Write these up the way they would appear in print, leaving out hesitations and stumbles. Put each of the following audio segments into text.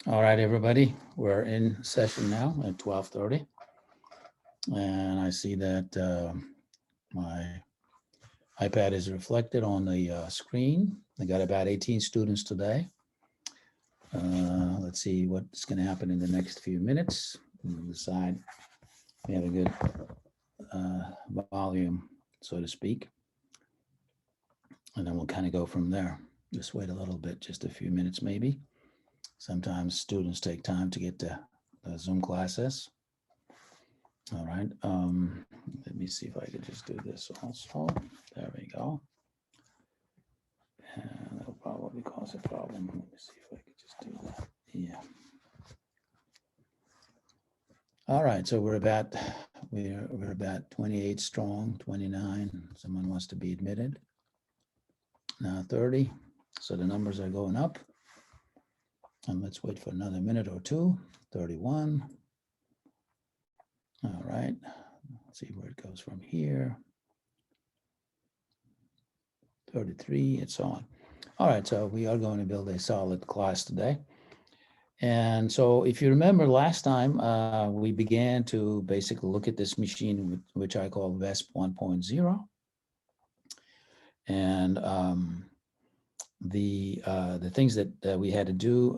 All right, everybody, we're in session now at 12:30. And I see that my iPad is reflected on the screen. I got about 18 students today. Let's see what's going to happen in the next few minutes. We'll decide we have a good volume, so to speak. And then we'll kind of go from there. Just wait a little bit, just a few minutes maybe. Sometimes students take time to get to the Zoom classes. All right. Let me see if I could just do this also. There we go. And that'll probably cause a problem. Let me see if I could just do that. Yeah. All right. So we're about 28 strong, 29. Someone wants to be admitted. Now 30. So the numbers are going up. And let's wait for another minute or two. 31. All right. Let's see where it goes from here. 33, and so on. All right, so we are going to build a solid class today. And so if you remember last time, we began to basically look at this machine, which I call VESP 1.0. And the things that we had to do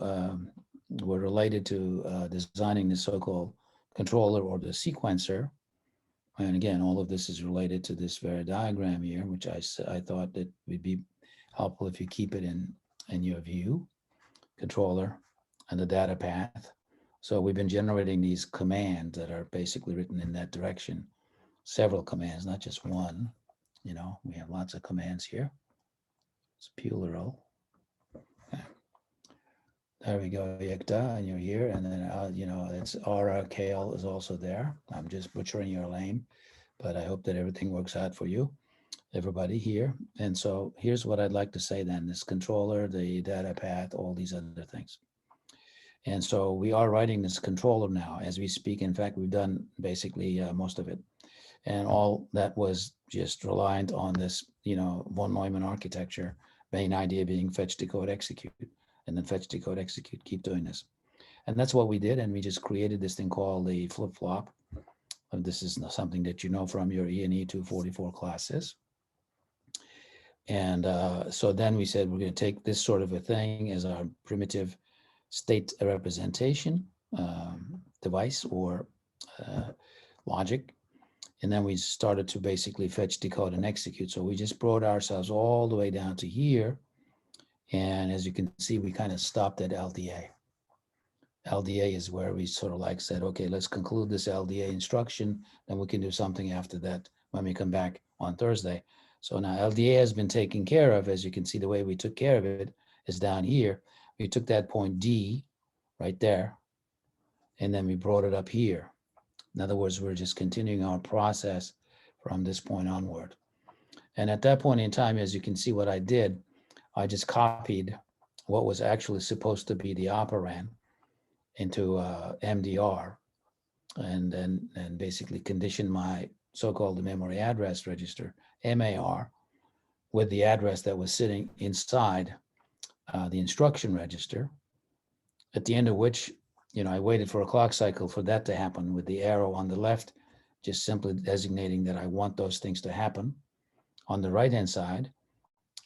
were related to designing the so-called controller or the sequencer. And again, all of this is related to this very diagram here, which I thought that would be helpful if you keep it in your view, controller and the data path. So we've been generating these commands that are basically written in that direction, several commands, not just one. You know, we have lots of commands here. It's plural. Okay. There we go, Yekta, and you're here. And then, you know, it's Aura Kale is also there. I'm just butchering your name, but I hope that everything works out for you, everybody here. And so here's what I'd like to say then, this controller, the data path, all these other things. And so we are writing this controller now as we speak. In fact, we've done basically most of it. And all that was just reliant on this, you know, von Neumann architecture, main idea being fetch, decode, execute, and then fetch, decode, execute, keep doing this. And that's what we did. And we just created this thing called the flip-flop. This is something that you know from your ENEE350 classes. And so then we said, we're going to take this sort of a thing as our primitive state representation device or logic. And then we started to basically fetch, decode, and execute. So we just brought ourselves all the way down to here. And as you can see, we kind of stopped at LDA. LDA is where we sort of like said, okay, let's conclude this LDA instruction. Then we can do something after that when we come back on Thursday. So now LDA has been taken care of. As you can see, the way we took care of it is down here. We took that point D right there, and then we brought it up here. In other words, we're just continuing our process from this point onward. And at that point in time, as you can see what I did, I just copied what was actually supposed to be the operand into MDR, and then basically conditioned my so-called memory address register, MAR, with the address that was sitting inside the instruction register, at the end of which, you know, I waited for a clock cycle for that to happen with the arrow on the left, just simply designating that I want those things to happen. On the right-hand side,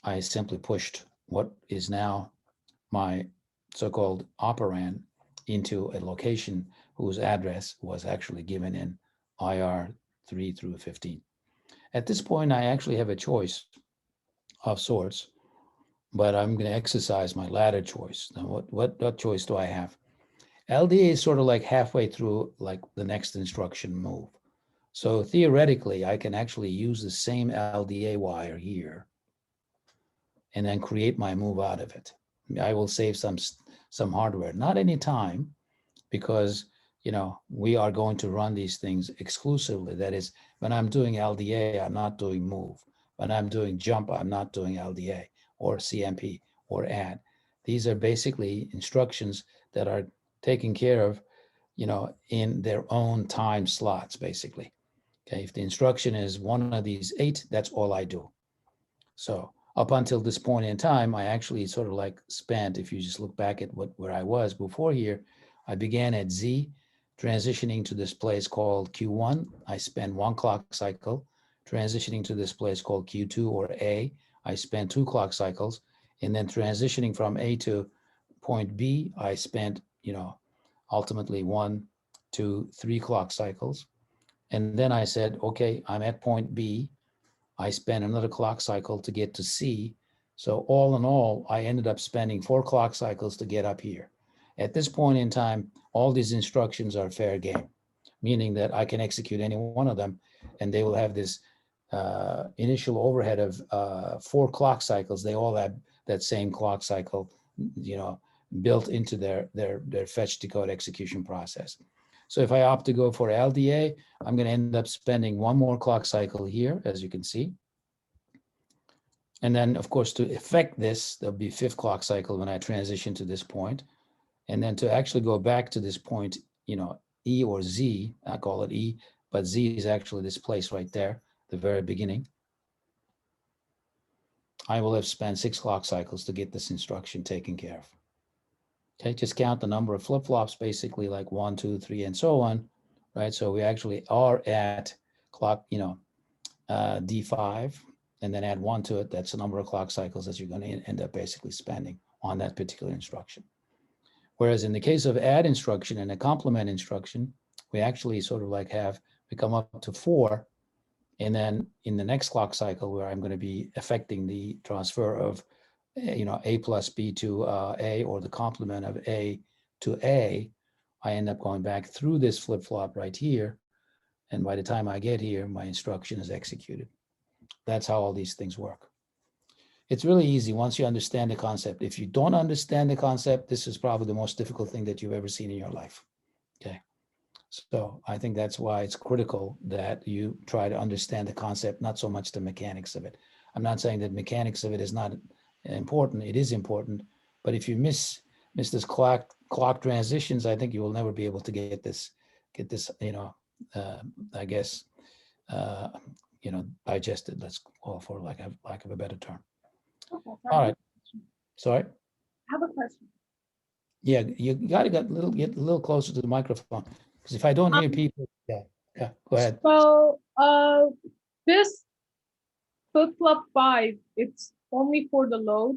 I simply pushed what is now my so-called operand into a location whose address was actually given in IR 3 through 15. At this point, I actually have a choice of sorts, but I'm going to exercise my latter choice. Now, what choice do I have? LDA is sort of like halfway through like the next instruction move. So theoretically, I can actually use the same LDA wire here and then create my move out of it. I will save some hardware, not any time, because you know we are going to run these things exclusively. That is, when I'm doing LDA, I'm not doing move. When I'm doing jump, I'm not doing LDA or CMP or add. These are basically instructions that are taken care of, you know, in their own time slots, basically. Okay, if the instruction is one of these 8, that's all I do. So up until this point in time, I actually sort of like spent, if you just look back at where I was before here, I began at Z, transitioning to this place called Q1. I spent 1 clock cycle. Transitioning to this place called Q2 or A, I spent 2 clock cycles. And then transitioning from A to point B, I spent, ultimately 1, 2, 3 clock cycles. And then I said, okay, I'm at point B. I spent another clock cycle to get to C. So all in all, I ended up spending 4 clock cycles to get up here. At this point in time, all these instructions are fair game, meaning that I can execute any one of them and they will have this initial overhead of 4 clock cycles. They all have that same clock cycle, built into their fetch, decode, execution process. So if I opt to go for LDA, I'm going to end up spending 1 more clock cycle here, as you can see. And then, of course, to effect this, there'll be 5th clock cycle when I transition to this point. And then to actually go back to this point, E or Z, I call it E, but Z is actually this place right there, the very beginning. I will have spent 6 clock cycles to get this instruction taken care of. Okay, just count the number of flip-flops, basically like 1, 2, 3, and so on, right? So we actually are at clock, D5, and then add 1 to it. That's the number of clock cycles that you're going to end up basically spending on that particular instruction. Whereas in the case of add instruction and a complement instruction, we actually sort of like we come up to 4, and then in the next clock cycle where I'm going to be affecting the transfer of A plus B to A, or the complement of A to A, I end up going back through this flip-flop right here. And by the time I get here, my instruction is executed. That's how all these things work. It's really easy once you understand the concept. If you don't understand the concept, this is probably the most difficult thing that you've ever seen in your life. Okay. So I think that's why it's critical that you try to understand the concept, not so much the mechanics of it. I'm not saying that mechanics of it is not important. It is important. But if you miss this clock transitions, I think you will never be able to get this, I guess, digested. Let's call for lack of a better term. Okay, All right. Sorry. I have a question. Yeah, you got to get a little closer to the microphone, because if I don't hear people, yeah, go ahead. So, this flip-flop 5, it's only for the load.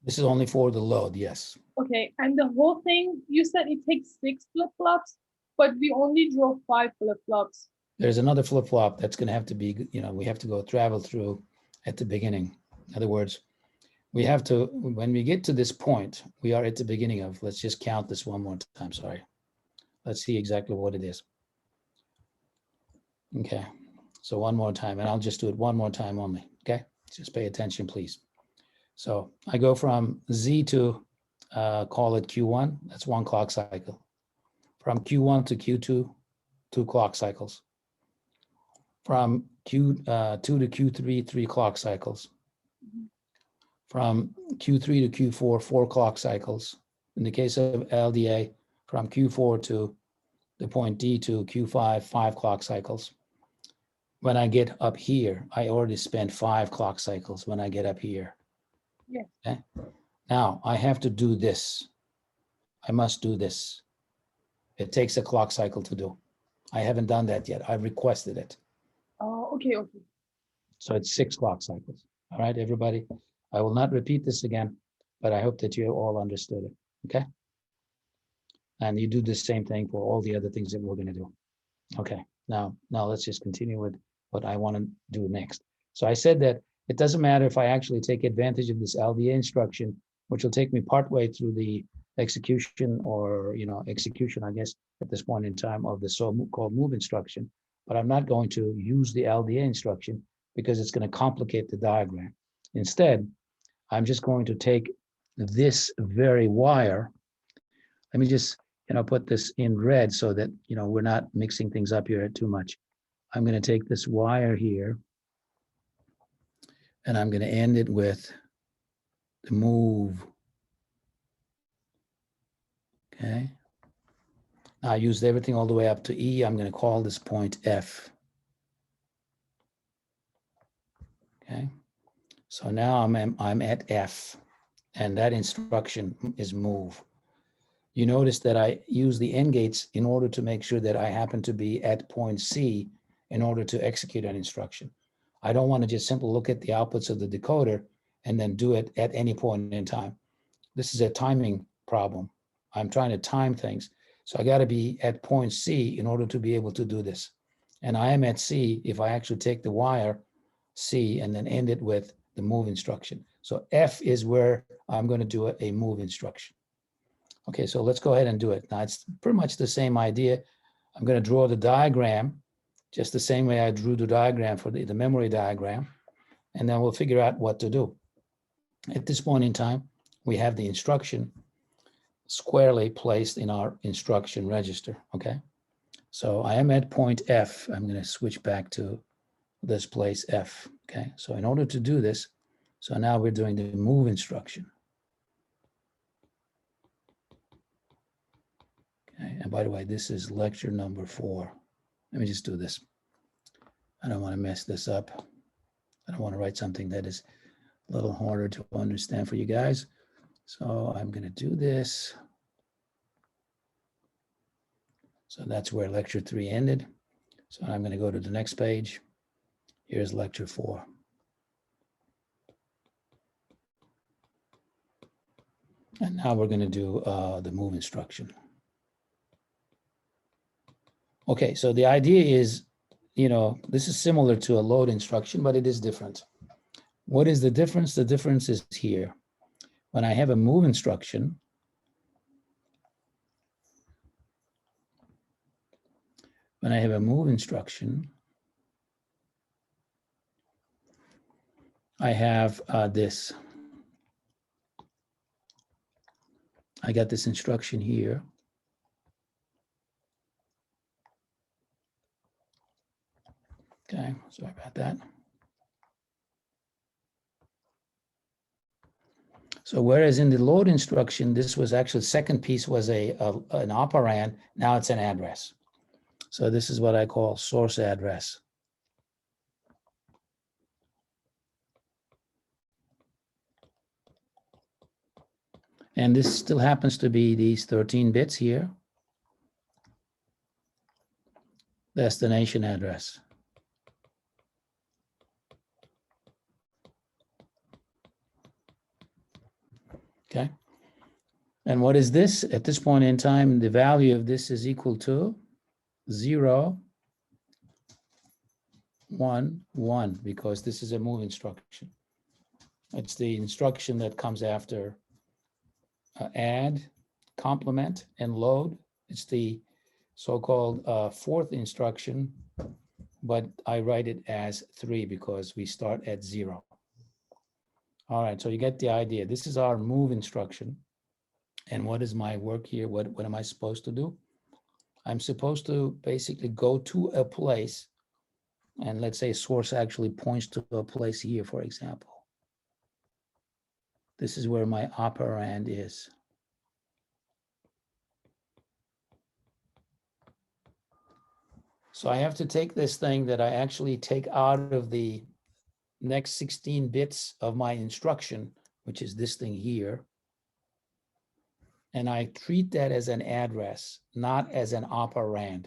This is only for the load, yes. Okay, and the whole thing, you said it takes 6 flip-flops, but we only drove 5 flip-flops. There's another flip-flop that's going to have to be, we have to go travel through at the beginning. In other words, we have to, when we get to this point, we are at the beginning of, let's just count this one more time, sorry. Let's see exactly what it is. Okay, so one more time, and I'll just do it one more time only, okay? Just pay attention, please. So I go from Z to call it Q1, that's 1 clock cycle. From Q1 to Q2, 2 clock cycles. From Q2 to Q3, 3 clock cycles. From Q3 to Q4, 4 clock cycles. In the case of LDA, from Q4 to the point D to Q5, 5 clock cycles. When I get up here, I already spent 5 clock cycles when I get up here. Yeah. Okay. Now I have to do this. I must do this. It takes a clock cycle to do. I haven't done that yet. I requested it. Oh, okay. So it's 6 clock cycles. All right, everybody. I will not repeat this again, but I hope that you all understood it. Okay. And you do the same thing for all the other things that we're going to do. Okay. Now let's just continue with what I want to do next. So I said that it doesn't matter if I actually take advantage of this LDA instruction, which will take me partway through the execution or, execution, I guess, at this point in time of the so-called move instruction, but I'm not going to use the LDA instruction because it's going to complicate the diagram. Instead, I'm just going to take this very wire. Let me just, put this in red so that, we're not mixing things up here too much. I'm going to take this wire here and I'm going to end it with the move. Okay. I used everything all the way up to E. I'm going to call this point F. Okay. So now I'm at F, and that instruction is move. You notice that I use the end gates in order to make sure that I happen to be at point C in order to execute an instruction. I don't want to just simply look at the outputs of the decoder and then do it at any point in time. This is a timing problem. I'm trying to time things. So I got to be at point C in order to be able to do this. And I am at C if I actually take the wire C and then end it with the move instruction. So F is where I'm going to do a move instruction. Okay, so let's go ahead and do it. Now it's pretty much the same idea. I'm going to draw the diagram just the same way I drew the diagram for the memory diagram, and then we'll figure out what to do. At this point in time, we have the instruction squarely placed in our instruction register, okay? So I am at point F. I'm going to switch back to this place F, okay? So in order to do this, so now we're doing the move instruction. Okay, and by the way, this is lecture number 4. Let me just do this. I don't want to mess this up. I don't want to write something that is a little harder to understand for you guys. So I'm going to do this. So that's where lecture 3 ended. So I'm going to go to the next page. Here's lecture 4. And now we're going to do the move instruction. Okay, so the idea is, this is similar to a load instruction, but it is different. What is the difference? The difference is here. When I have a move instruction, I have this. I got this instruction here. Okay, sorry about that. So whereas in the load instruction, this was actually, second piece was an operand, now it's an address. So this is what I call source address. And this still happens to be these 13 bits here. Destination address. Okay. And what is this? At this point in time, the value of this is equal to 0, 1, 1, because this is a move instruction. It's the instruction that comes after add, complement, and load. It's the so-called fourth instruction, but I write it as 3 because we start at 0. All right, so you get the idea. This is our move instruction. And what is my work here? What am I supposed to do? I'm supposed to basically go to a place, and let's say source actually points to a place here, for example. This is where my operand is. So I have to take this thing that I actually take out of the next 16 bits of my instruction, which is this thing here. And I treat that as an address, not as an operand.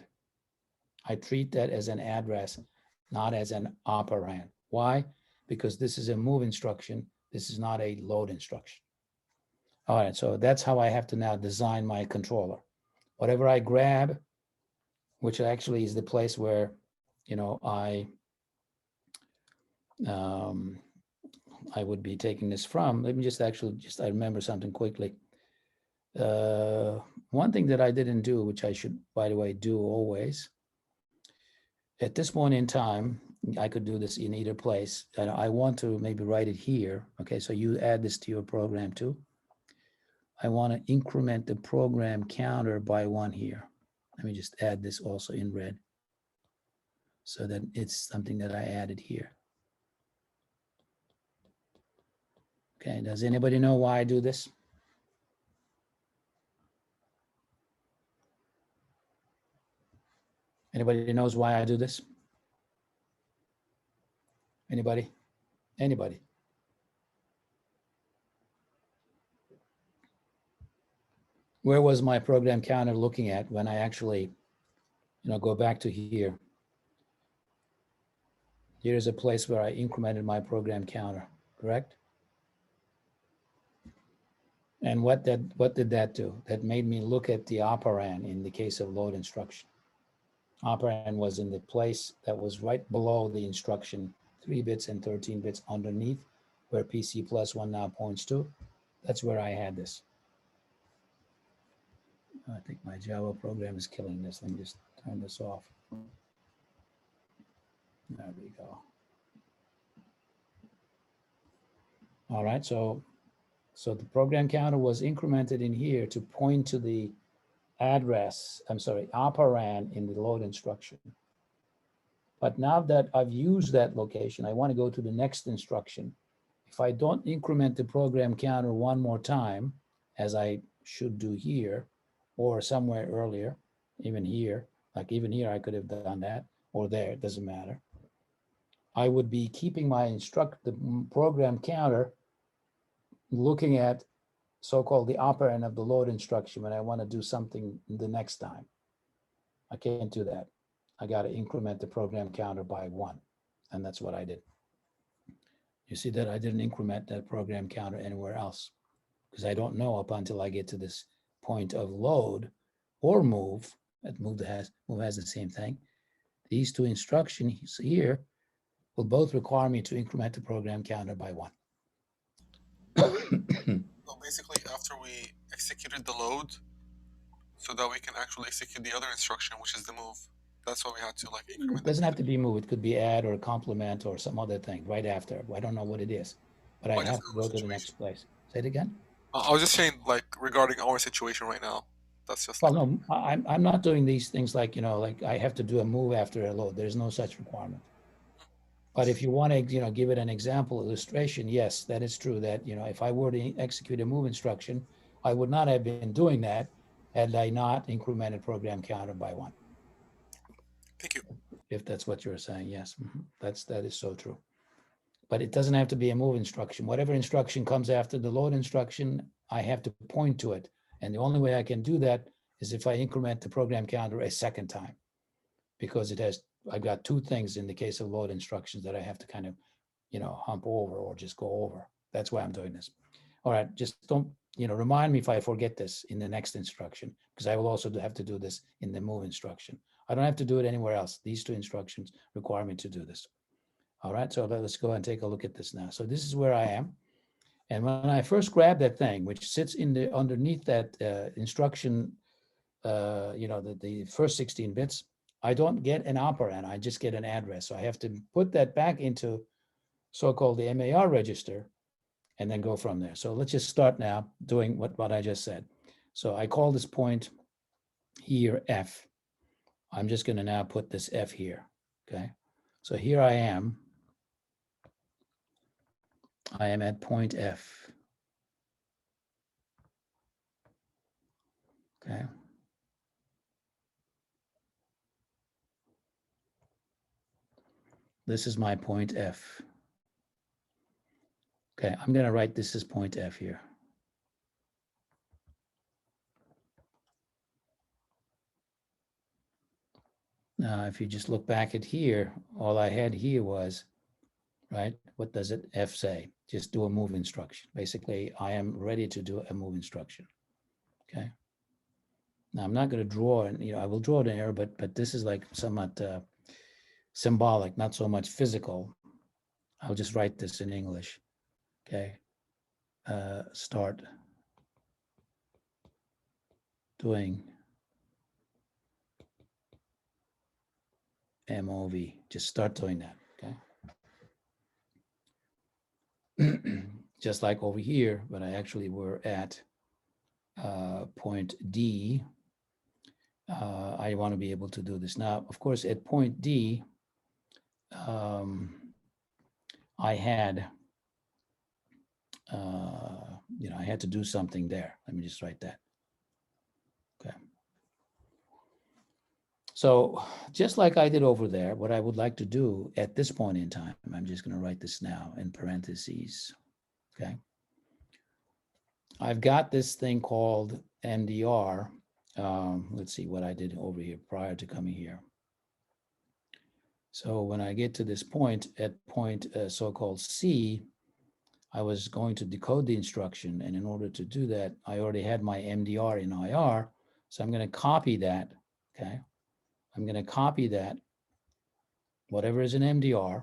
I treat that as an address, not as an operand. Why? Because this is a move instruction. This is not a load instruction. All right, so that's how I have to now design my controller. Whatever I grab, which actually is the place where, I would be taking this from. Let me just I remember something quickly. One thing that I didn't do, which I should, by the way, do always, at this point in time, I could do this in either place. And I want to maybe write it here. Okay, so you add this to your program too. I want to increment the program counter by 1 here. Let me just add this also in red so that it's something that I added here. Okay, does anybody know why I do this? Anybody knows why I do this? Anybody? Anybody? where was my program counter looking at when I actually, go back to here. Here's a place where I incremented my program counter, correct? And what did that do? That made me look at the operand in the case of load instruction. Operand was in the place that was right below the instruction, 3 bits and 13 bits underneath, where PC plus 1 now points to. That's where I had this. I think my Java program is killing this. Let me just turn this off. There we go. All right, so the program counter was incremented in here to point to the address, operand in the load instruction. But now that I've used that location, I want to go to the next instruction. If I don't increment the program counter one more time, as I should do here, or somewhere earlier, even here, like even here, I could have done that, or there, it doesn't matter. I would be keeping my the program counter looking at so-called the operand of the load instruction when I want to do something the next time. I can't do that. I got to increment the program counter by 1, and that's what I did. You see that I didn't increment that program counter anywhere else because I don't know up until I get to this point of load or move. Move has the same thing. These two instructions here will both require me to increment the program counter by 1. So basically, after we executed the load, so that we can actually execute the other instruction, which is the move. That's why we had to like increment. It doesn't have to be move. It could be add or complement or some other thing right after. I don't know what it is, but I have to go to the next place. Say it again. I was just saying, like regarding our situation right now. That's just. Well, no, I'm not doing these things like like I have to do a move after a load. There's no such requirement. But if you want to, give it an example illustration, yes, that is true. That if I were to execute a move instruction, I would not have been doing that had I not incremented program counter by 1. Thank you. If that's what you're saying, yes, that is so true. But it doesn't have to be a move instruction. Whatever instruction comes after the load instruction, I have to point to it. And the only way I can do that is if I increment the program counter a second time, because I've got 2 things in the case of load instructions that I have to kind of, hump over or just go over. That's why I'm doing this. All right, just don't, remind me if I forget this in the next instruction, because I will also have to do this in the move instruction. I don't have to do it anywhere else. These 2 instructions require me to do this. All right, so let's go and take a look at this now. So this is where I am. And when I first grab that thing, which sits underneath that instruction, the first 16 bits, I don't get an operand, I just get an address. So I have to put that back into so-called the MAR register and then go from there. So let's just start now doing what I just said. So I call this point here F. I'm just going to now put this F here, okay? So here I am at point F, okay? This is my point F. Okay, I'm going to write this as point F here. Now, if you just look back at here, all I had here was, right, what does it F say? Just do a move instruction. Basically, I am ready to do a move instruction, okay? Now, I'm not going to draw, and I will draw an arrow, but this is like somewhat symbolic, not so much physical. I'll just write this in English, okay? Start doing MOV. Just start doing that, okay? Just like over here, but I actually were at point D. I want to be able to do this. Now, of course, at point D, I had, I had to do something there. Let me just write that. Okay. So just like I did over there, what I would like to do at this point in time, I'm just going to write this now in parentheses. Okay. I've got this thing called MDR, let's see what I did over here prior to coming here. So when I get to this point, at point so-called C, I was going to decode the instruction. And in order to do that, I already had my MDR in IR. So I'm going to copy that, okay? I'm going to copy that, whatever is in MDR,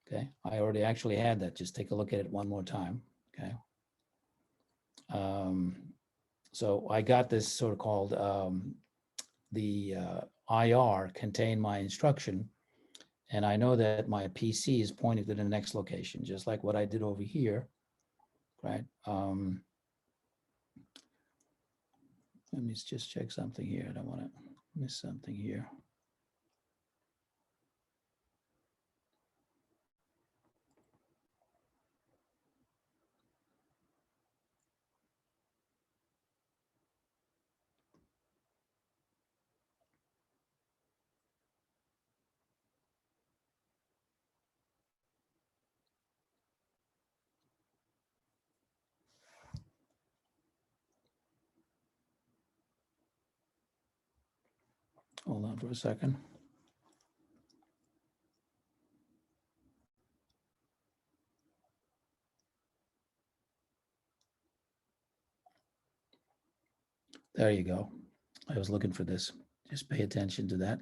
okay? I already actually had that. Just take a look at it one more time, okay? So I got this sort of called the IR contain my instruction. And I know that my PC is pointing to the next location, just like what I did over here, right? Let me just check something here. I don't want to miss something here. Hold on for a second. There you go. I was looking for this. Just pay attention to that.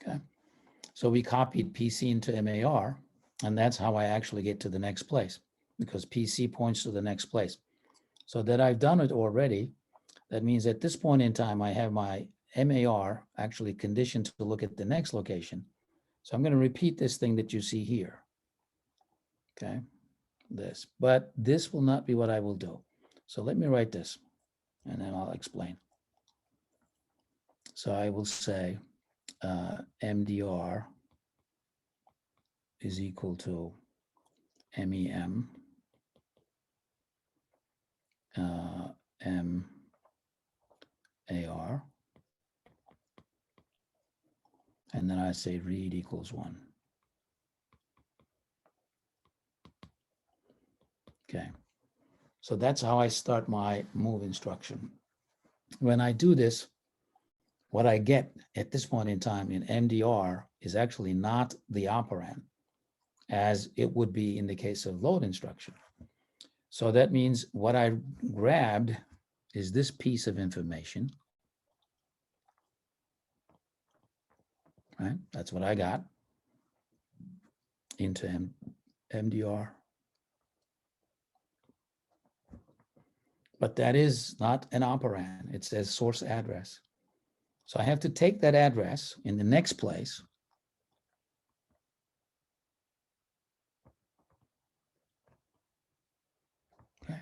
Okay. So we copied PC into MAR, and that's how I actually get to the next place, because PC points to the next place. So that I've done it already, that means at this point in time, I have my MAR actually conditioned to look at the next location. So I'm going to repeat this thing that you see here. Okay, this, but this will not be what I will do. So let me write this, and then I'll explain. So I will say MDR is equal to MEM MAR, and then I say read equals 1. Okay, so that's how I start my move instruction. When I do this, what I get at this point in time in MDR is actually not the operand, as it would be in the case of load instruction. So that means what I grabbed is this piece of information, right? That's what I got into MDR. But that is not an operand. It says source address. So I have to take that address in the next place. Okay.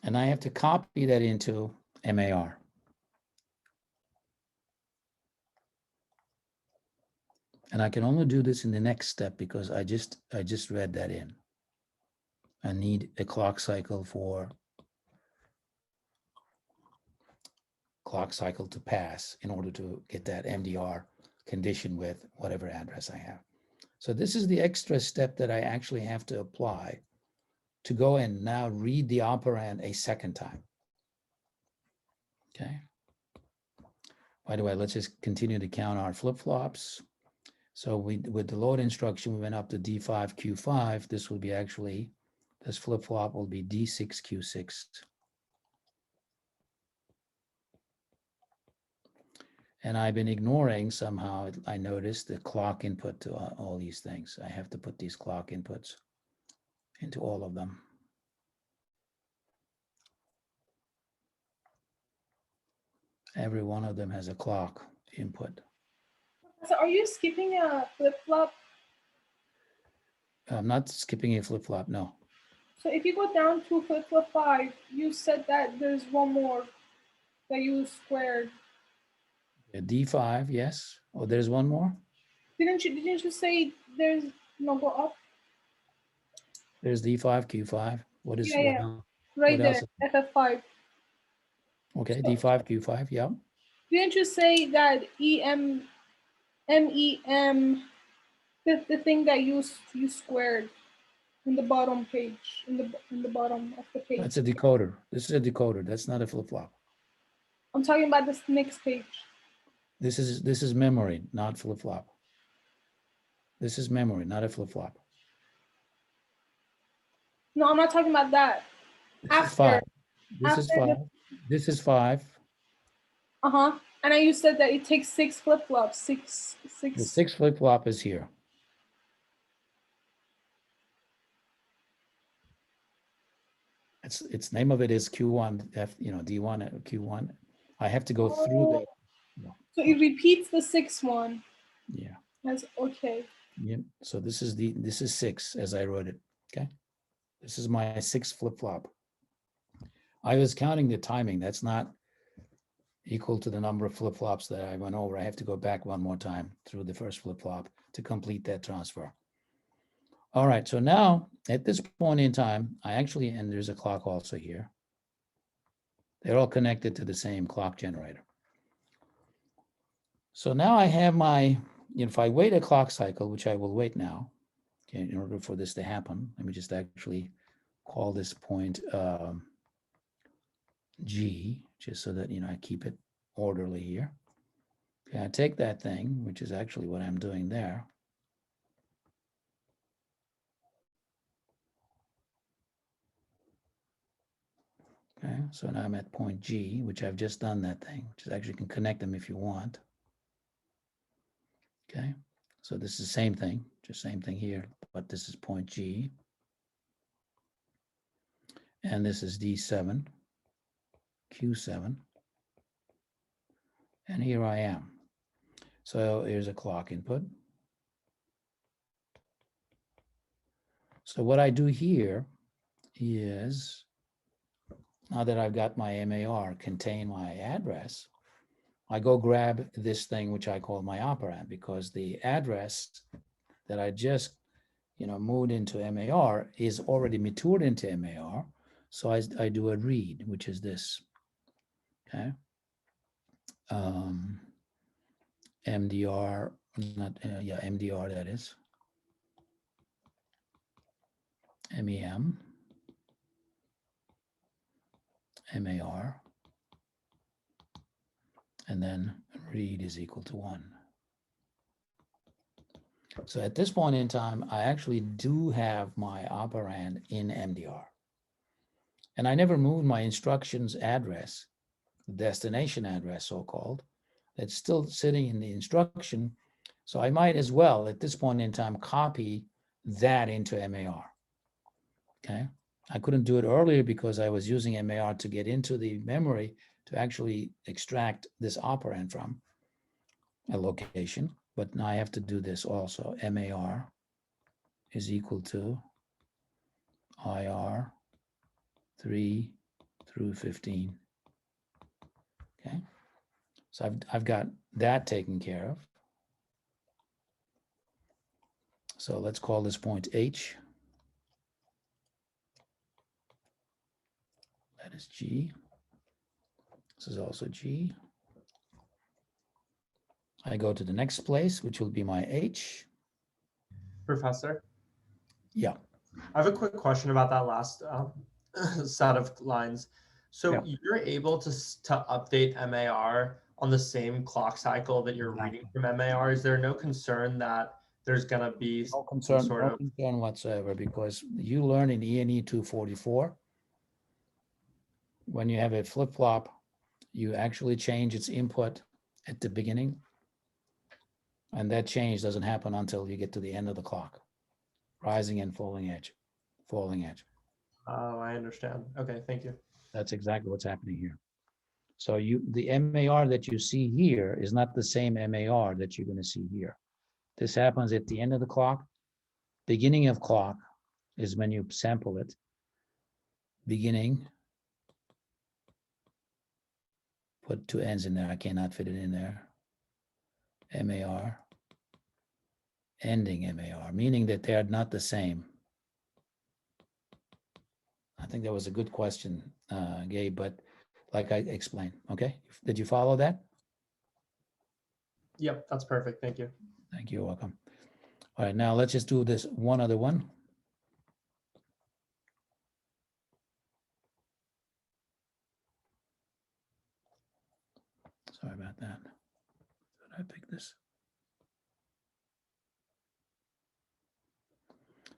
And I have to copy that into MAR. And I can only do this in the next step because I just read that in. I need a clock cycle to pass in order to get that MDR condition with whatever address I have. So this is the extra step that I actually have to apply to go and now read the operand a second time. Okay. By the way, let's just continue to count our flip-flops. So with the load instruction, we went up to D5, Q5. This will be actually, this flip-flop will be D6, Q6. And I've been ignoring somehow, I noticed the clock input to all these things. I have to put these clock inputs into all of them. Every one of them has a clock input. So are you skipping a flip-flop? I'm not skipping a flip-flop, no. So if you go down to flip-flop 5, you said that there's one more that you squared. A D5, yes. Oh, there's one more? Didn't you say there's no go up? There's D5, Q5. What is Yeah, what, right what there, else? FF5. Okay, D5, Q5, yeah. Didn't you say that MEM, the thing that you squared? In the bottom page, in the bottom of the page. That's a decoder. This is a decoder. That's not a flip-flop. I'm talking about this next page. This is memory, not flip-flop. This is memory, not a flip-flop. No, I'm not talking about that. This is 5. This is after 5. This is 5. Uh-huh. And then you said that it takes 6 flip-flops. The 6 flip-flop is here. Its name of it is Q1, D1, Q1. I have to go through that. So it repeats the 6th one. Yeah. That's okay. Yeah. So this is 6 as I wrote it. Okay. This is my 6th flip-flop. I was counting the timing. That's not equal to the number of flip-flops that I went over. I have to go back one more time through the first flip-flop to complete that transfer. All right, so now at this point in time, and there's a clock also here. They're all connected to the same clock generator. So now I have if I wait a clock cycle, which I will wait now, okay, in order for this to happen, let me just actually call this point G, just so that, I keep it orderly here. Okay, I take that thing, which is actually what I'm doing there. Okay, so now I'm at point G, which I've just done that thing, which is actually can connect them if you want. Okay, so this is the same thing, just same thing here, but this is point G. And this is D7, Q7. And here I am. So here's a clock input. So what I do here is, now that I've got my MAR contain my address, I go grab this thing, which I call my operand, because the address that I just, moved into MAR is already matured into MAR. So I do a read, which is this, okay? MDR, MDR that is. MEM, MAR, and then read is equal to 1. So at this point in time, I actually do have my operand in MDR. And I never moved my instructions address, destination address so-called, that's still sitting in the instruction. So I might as well, at this point in time, copy that into MAR, okay? I couldn't do it earlier because I was using MAR to get into the memory to actually extract this operand from a location, but now I have to do this also. MAR is equal to IR 3 through 15. Okay, so I've got that taken care of. So let's call this point H. That is G. This is also G. I go to the next place, which will be my H. Professor? Yeah. I have a quick question about that last set of lines. So Yeah. you're able to update MAR on the same clock cycle that you're Exactly. reading from MAR. Is there no concern that there's going to be No concern, some sort no of... concern whatsoever, because you learn in ENEE350, when you have a flip-flop, you actually change its input at the beginning. And that change doesn't happen until you get to the end of the clock. Rising and falling edge, falling edge. Oh, I understand. Okay, thank you. That's exactly what's happening here. So the MAR that you see here is not the same MAR that you're going to see here. This happens at the end of the clock. Beginning of clock is when you sample it. Beginning. Put 2 N's in there. I cannot fit it in there. MAR. Ending MAR, meaning that they are not the same. I think that was a good question, Gabe, but like I explained, okay? Did you follow that? Yep, that's perfect. Thank you. Thank you, you're welcome. All right, now let's just do this one other one. about that. Did I pick this?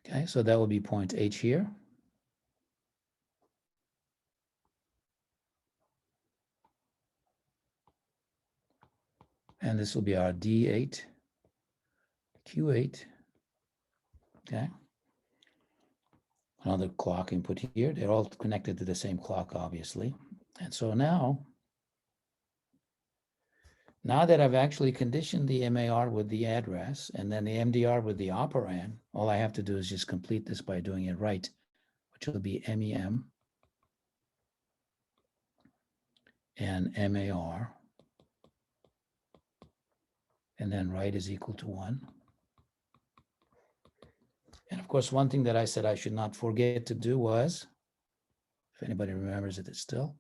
Okay, so that will be point H here. And this will be our D8, Q8. Okay. Another clock input here. They're all connected to the same clock, obviously. And so now that I've actually conditioned the MAR with the address and then the MDR with the operand, all I have to do is just complete this by doing it right, which will be MEM and MAR. And then right is equal to 1. And of course, one thing that I said I should not forget to do was, if anybody remembers it still,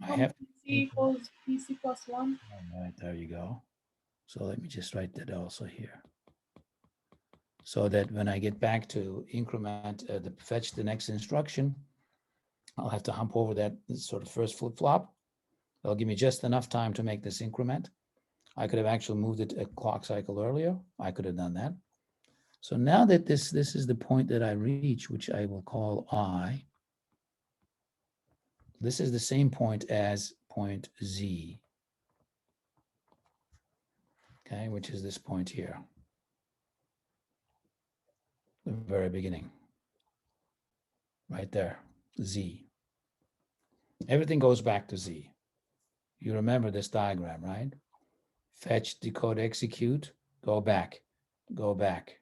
I have PC equals PC plus 1. all right, there you go. So let me just write that also here. So that when I get back to increment, fetch the next instruction, I'll have to hump over that sort of first flip-flop. That'll give me just enough time to make this increment. I could have actually moved it a clock cycle earlier. I could have done that. So now that this is the point that I reach, which I will call I, this is the same point as point Z, okay, which is this point here, the very beginning, right there, Z. Everything goes back to Z. You remember this diagram, right? Fetch, decode, execute, go back, go back.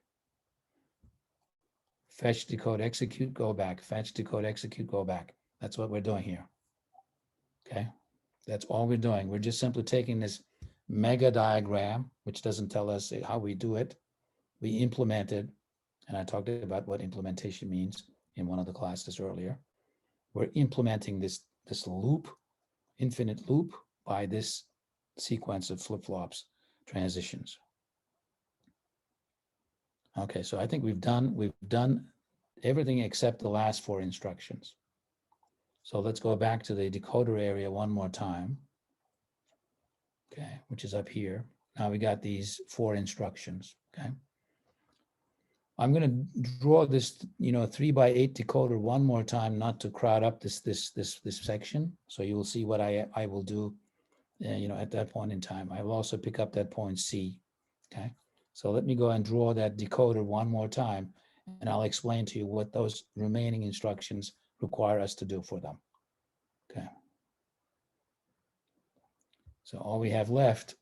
Fetch, decode, execute, go back. Fetch, decode, execute, go back. That's what we're doing here. Okay, that's all we're doing. We're just simply taking this mega diagram, which doesn't tell us how we do it. We implement it, and I talked about what implementation means in one of the classes earlier. We're implementing this loop, infinite loop, by this sequence of flip-flops, transitions. Okay, so I think we've done everything except the last 4 instructions. So let's go back to the decoder area one more time. Okay, which is up here. Now we got these 4 instructions. Okay. I'm going to draw this, 3x8 decoder one more time, not to crowd up this section. So you will see what I will do, at that point in time. I will also pick up that point C. Okay. So let me go and draw that decoder one more time, and I'll explain to you what those remaining instructions require us to do for them. Okay. So all we have left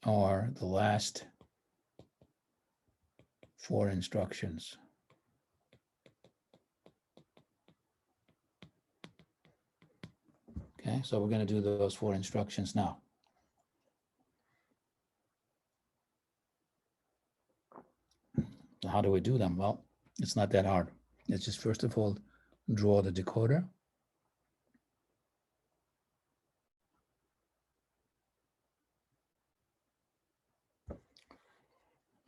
are the last 4 instructions. Okay, so we're going to do those 4 instructions now. So how do we do them? Well, it's not that hard. Let's just first of all draw the decoder.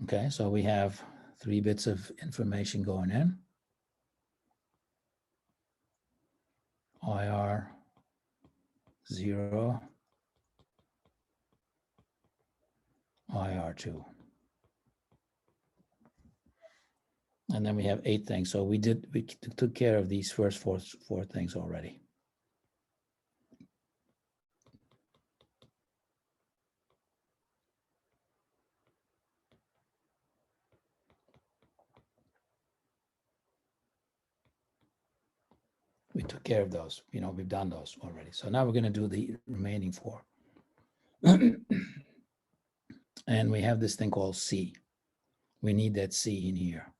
Okay, so we have 3 bits of information going in. IR 0, IR 2. And then we have 8 things. So we took care of these first four things already. We took care of those, we've done those already. So now we're going to do the remaining 4. And we have this thing called C. We need that C in here.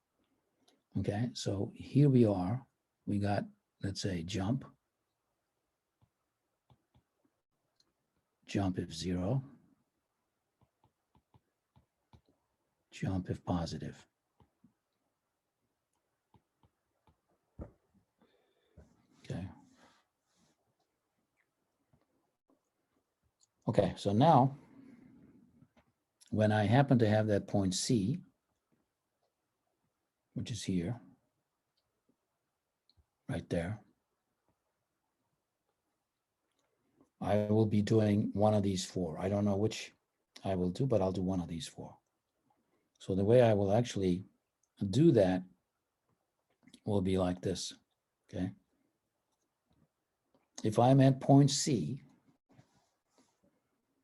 Okay, so here we are. We got, let's say, jump. Jump if 0. Jump if positive. Okay. Okay, so now, when I happen to have that point C, which is here, right there. I will be doing one of these four. I don't know which I will do, but I'll do one of these four. So the way I will actually do that will be like this, okay? If I'm at point C,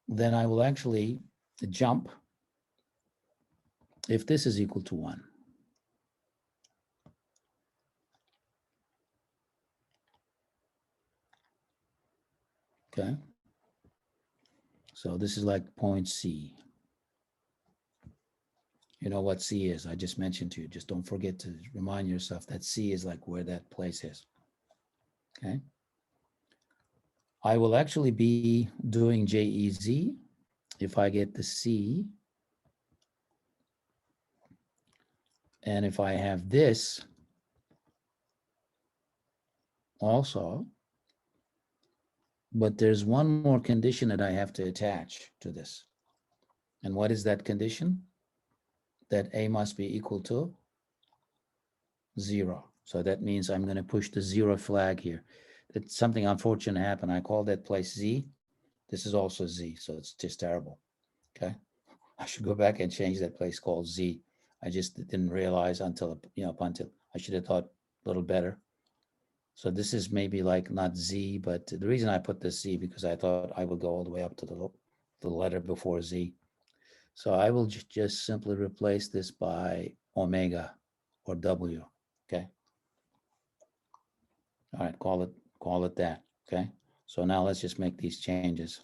then I will actually jump if this is equal to 1. Okay? So this is like point C. You know what C is? I just mentioned to you. Just don't forget to remind yourself that C is like where that place is. Okay? I will actually be doing JEZ if I get the C. And if I have this also, but there's one more condition that I have to attach to this. And what is that condition? That A must be equal to 0. So that means I'm going to push the 0 flag here. That something unfortunate happened. I call that place Z. This is also Z, so it's just terrible. Okay, I should go back and change that place called Z. I just didn't realize until, until I should have thought a little better. So this is maybe like not Z, but the reason I put this Z because I thought I would go all the way up to the letter before Z. So I will just simply replace this by omega or W. Okay. All right, call it that. Okay. So now let's just make these changes.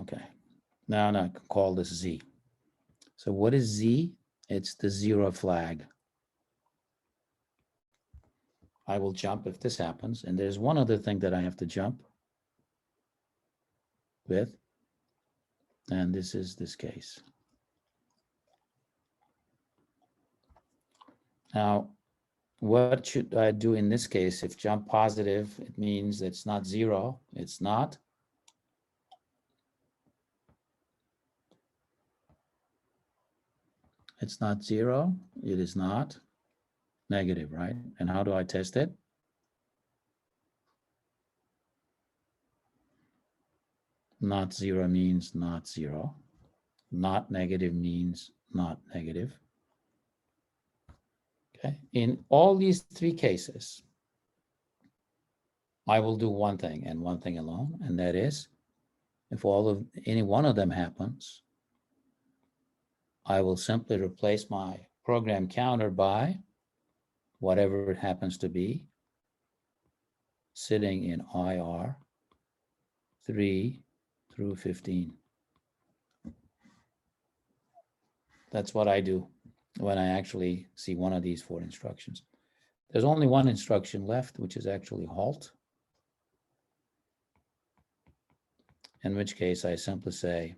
Okay, now I can call this Z. So what is Z? It's the 0 flag. I will jump if this happens. And there's one other thing that I have to jump with. And this is this case. Now, what should I do in this case? If jump positive, it means it's not 0. It's not. It's not 0. It is not negative, right? And how do I test it? Not 0 means not 0. Not negative means not negative. Okay. In all these three cases, I will do one thing and one thing alone, and that is, if any one of them happens, I will simply replace my program counter by whatever it happens to be, sitting in IR 3 through 15. That's what I do when I actually see one of these 4 instructions. There's only one instruction left, which is actually halt. In which case I simply say,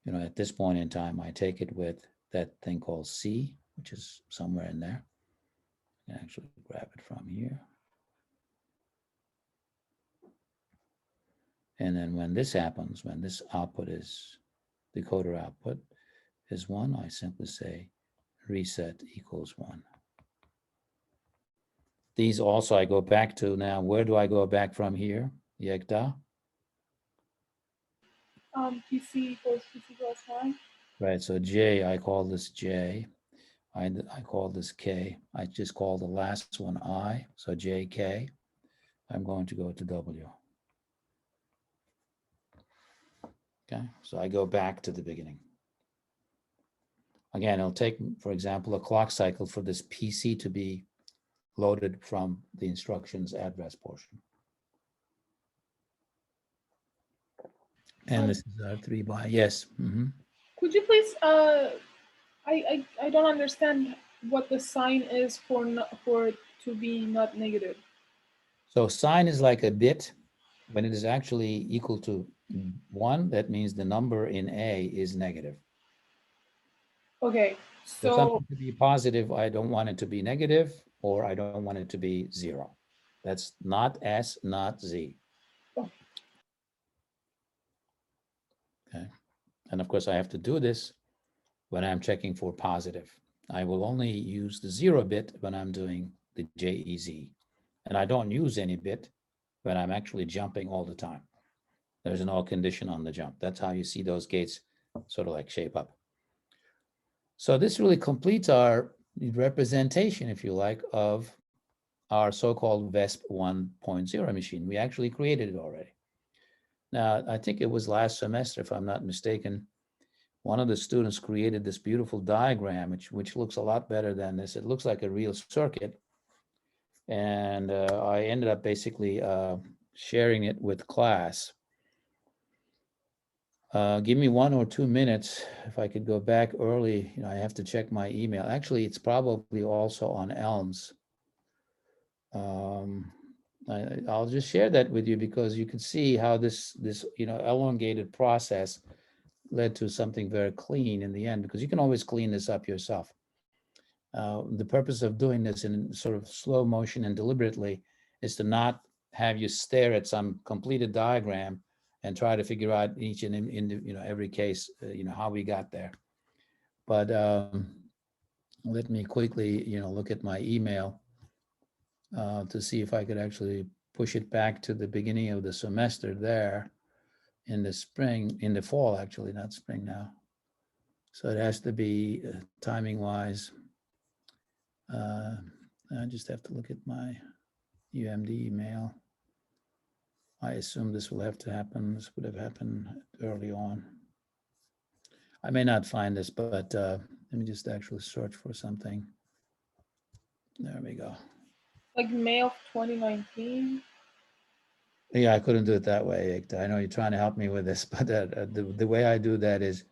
at this point in time, I take it with that thing called C, which is somewhere in there. I can actually grab it from here. And then when this happens, when this output is, decoder output is 1, I simply say reset equals 1. These also I go back to now. Where do I go back from here, Yekta? PC equals PC plus 1. Right, so J, I call this J. I call this K. I just call the last one I, so JK. I'm going to go to W. Okay, so I go back to the beginning. Again, it'll take, for example, a clock cycle for this PC to be loaded from the instructions address portion. And this is our 3 by, yes. Could you please, I don't understand what the sign is for it to be not negative. So sign is like a bit when it is actually equal to 1, that means the number in A is negative. Okay, For so something to be positive, I don't want it to be negative, or I don't want it to be 0. That's not S, not Z. Okay. And of course, I have to do this when I'm checking for positive. I will only use the 0 bit when I'm doing the JEZ. And I don't use any bit when I'm actually jumping all the time. There's an all condition on the jump. That's how you see those gates sort of like shape up. So this really completes our representation, if you like, of our so-called VESP 1.0 machine. We actually created it already. Now, I think it was last semester, if I'm not mistaken, one of the students created this beautiful diagram, which looks a lot better than this. It looks like a real circuit. And I ended up basically sharing it with class. Give me 1 or 2 minutes. If I could go back early, I have to check my email. Actually, it's probably also on Elms. I'll just share that with you because you can see how this elongated process led to something very clean in the end, because you can always clean this up yourself. The purpose of doing this in sort of slow motion and deliberately is to not have you stare at some completed diagram and try to figure out each and in every case, how we got there. But let me quickly, look at my email to see if I could actually push it back to the beginning of the semester there in the spring, in the fall, actually, not spring now. So it has to be timing wise. I just have to look at my UMD email. I assume this will have to happen. This would have happened early on. I may not find this, but let me just actually search for something. There we go. like May of 2019. Yeah, I couldn't do it that way. I know you're trying to help me with this, but the way I do that is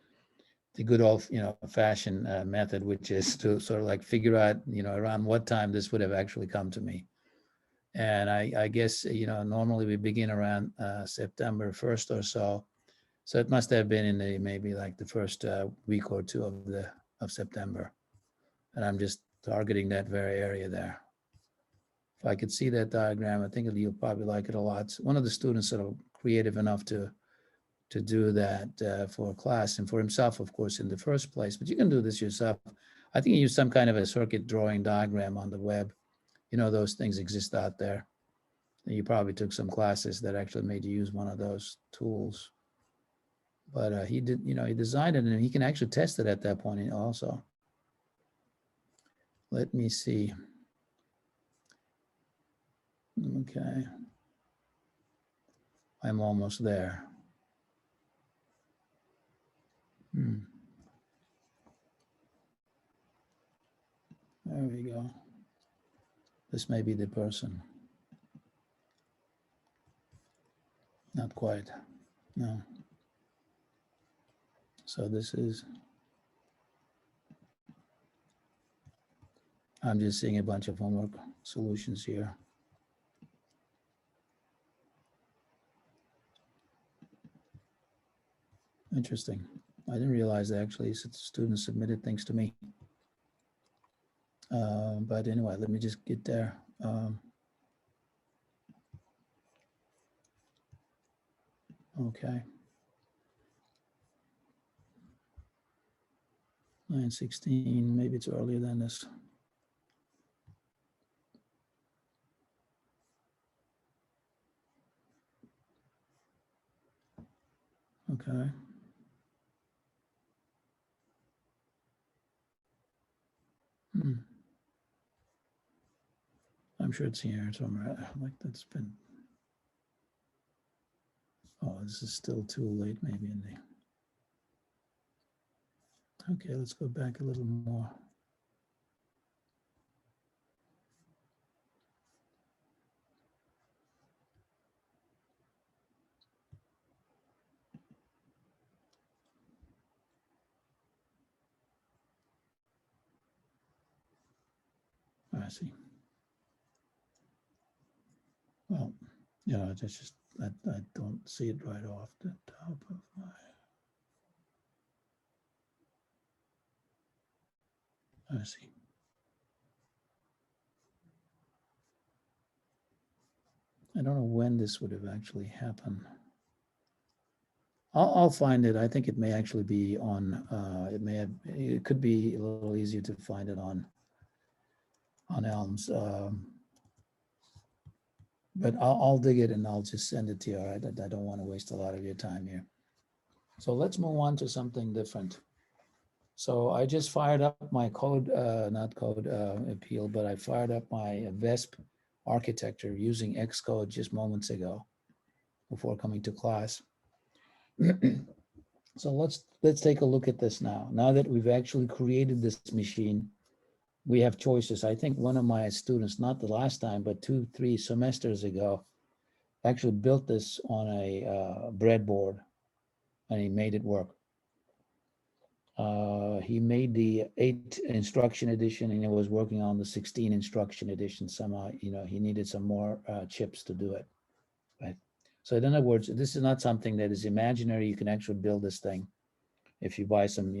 the good old, fashioned method, which is to sort of like figure out, around what time this would have actually come to me. And I guess, normally we begin around September 1st or so. So it must have been in maybe like the first week or two of September. And I'm just targeting that very area there. If I could see that diagram, I think you'll probably like it a lot. One of the students sort of creative enough to do that for class and for himself, of course, in the first place. But you can do this yourself. I think you use some kind of a circuit drawing diagram on the web. Those things exist out there. You probably took some classes that actually made you use one of those tools. But he did, he designed it, and he can actually test it at that point also. Let me see. Okay. I'm almost there. There we go. This may be the person. Not quite. No. So this is, I'm just seeing a bunch of homework solutions here. Interesting. I didn't realize actually students submitted things to me. But anyway, let me just get there. Okay. 9:16, maybe it's earlier than this. Okay. I'm sure it's here somewhere. Like that's been. Oh, this is still too late, maybe in the. Okay, let's go back a little more. I see. Well, that's just I don't see it right off the top of my. I see. I don't know when this would have actually happened. I'll find it. I think it may actually be on. It could be a little easier to find it on Elms. But I'll dig it and I'll just send it to you. All right. I don't want to waste a lot of your time here. So let's move on to something different. So I just fired up my code, not code appeal, but I fired up my VESP architecture using Xcode just moments ago before coming to class. So let's take a look at this now. Now that we've actually created this machine, we have choices. I think one of my students, not the last time, but 2-3 semesters ago, actually built this on a breadboard, and he made it work. He made the 8 instruction edition, and he was working on the 16 instruction edition. Somehow, he needed some more chips to do it, right? So in other words, this is not something that is imaginary. You can actually build this thing if you buy some,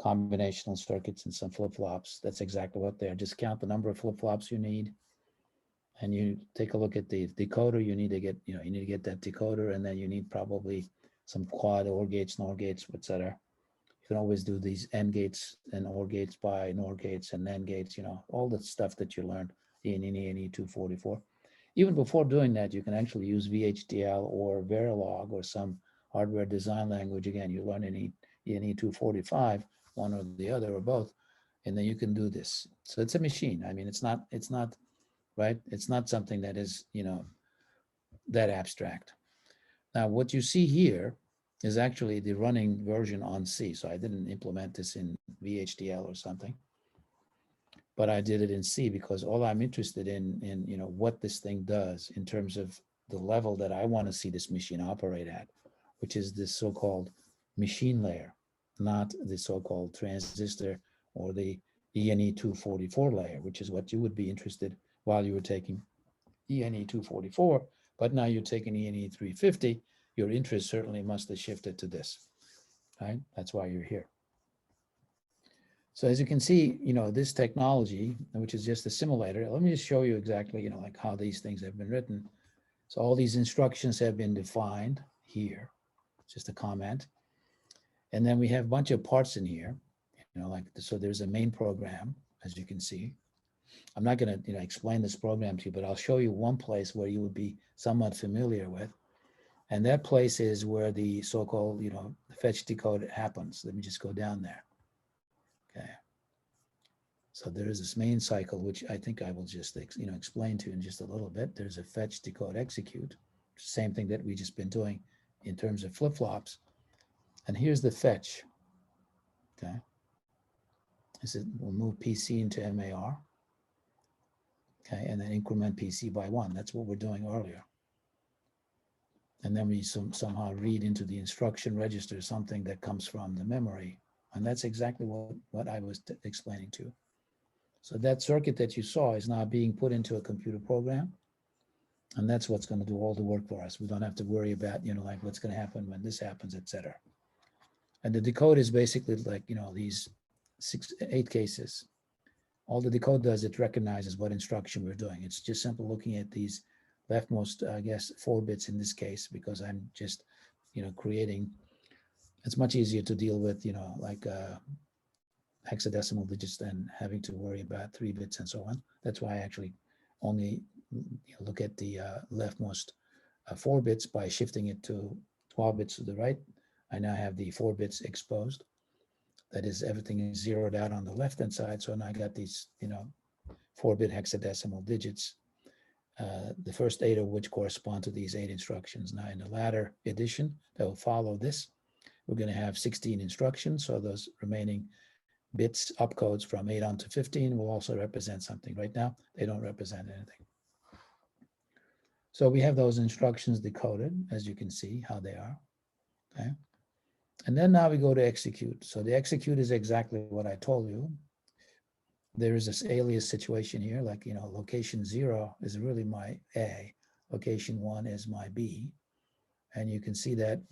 combinational circuits and some flip-flops. That's exactly what they are. Just count the number of flip-flops you need, and you take a look at the decoder. You need to get, that decoder, and then you need probably some quad OR gates, NOR gates, etc. You can always do these AND gates and OR gates by NOR gates and NAND gates, all the stuff that you learned in ENEE350. Even before doing that, you can actually use VHDL or Verilog or some hardware design language. Again, you learn in ENEE350, one or the other or both, and then you can do this. So it's a machine. I mean, it's not right. It's not something that is, that abstract. Now, what you see here is actually the running version on C. So I didn't implement this in VHDL or something, but I did it in C because all I'm interested in what this thing does in terms of the level that I want to see this machine operate at, which is this so-called machine layer, not the so-called transistor or the ENE244 layer, which is what you would be interested while you were taking ENE244, but now you're taking ENE350, your interest certainly must have shifted to this, right? That's why you're here. So as you can see, this technology, which is just a simulator, let me just show you exactly, like how these things have been written. So all these instructions have been defined here, just a comment. And then we have a bunch of parts in here, so there's a main program, as you can see. I'm not going to explain this program to you, but I'll show you one place where you would be somewhat familiar with. And that place is where the so-called, the fetch decode happens. Let me just go down there. Okay. So there is this main cycle, which I think I will just, explain to you in just a little bit. There's a fetch, decode, execute. Same thing that we just been doing in terms of flip-flops. And here's the fetch. Okay. We'll move PC into MAR. Okay, and then increment PC by 1. That's what we're doing earlier. And then we somehow read into the instruction register something that comes from the memory. And that's exactly what I was explaining to. So that circuit that you saw is now being put into a computer program. And that's what's going to do all the work for us. We don't have to worry about, like what's going to happen when this happens, et cetera. And the decode is basically like, these 8 cases. All the decode does, it recognizes what instruction we're doing. It's just simple looking at these leftmost, I guess, 4 bits in this case, because I'm just, creating, it's much easier to deal with, like hexadecimal digits than having to worry about 3 bits and so on. That's why I actually only look at the leftmost 4 bits by shifting it to 12 bits to the right. I now have the 4 bits exposed. That is, everything is zeroed out on the left-hand side. So now I got these, 4-bit hexadecimal digits, the first 8 of which correspond to these 8 instructions. Now in the latter edition that will follow this, we're going to have 16 instructions. So those remaining bits, opcodes from 8 on to 15 will also represent something. Right now, they don't represent anything. So we have those instructions decoded, as you can see how they are. Okay. And then now we go to execute. So the execute is exactly what I told you. There is this alias situation here, like, location 0 is really my A. location 1 as my B. And you can see that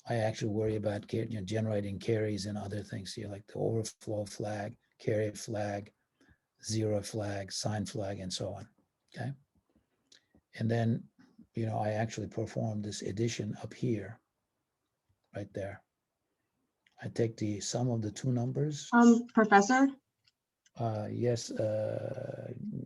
I actually worry about generating carries and other things here, like the overflow flag, carry flag, zero flag, sign flag, and so on. Okay. And then, I actually perform this addition up here, right there. I take the sum of the two numbers. Professor? Yes,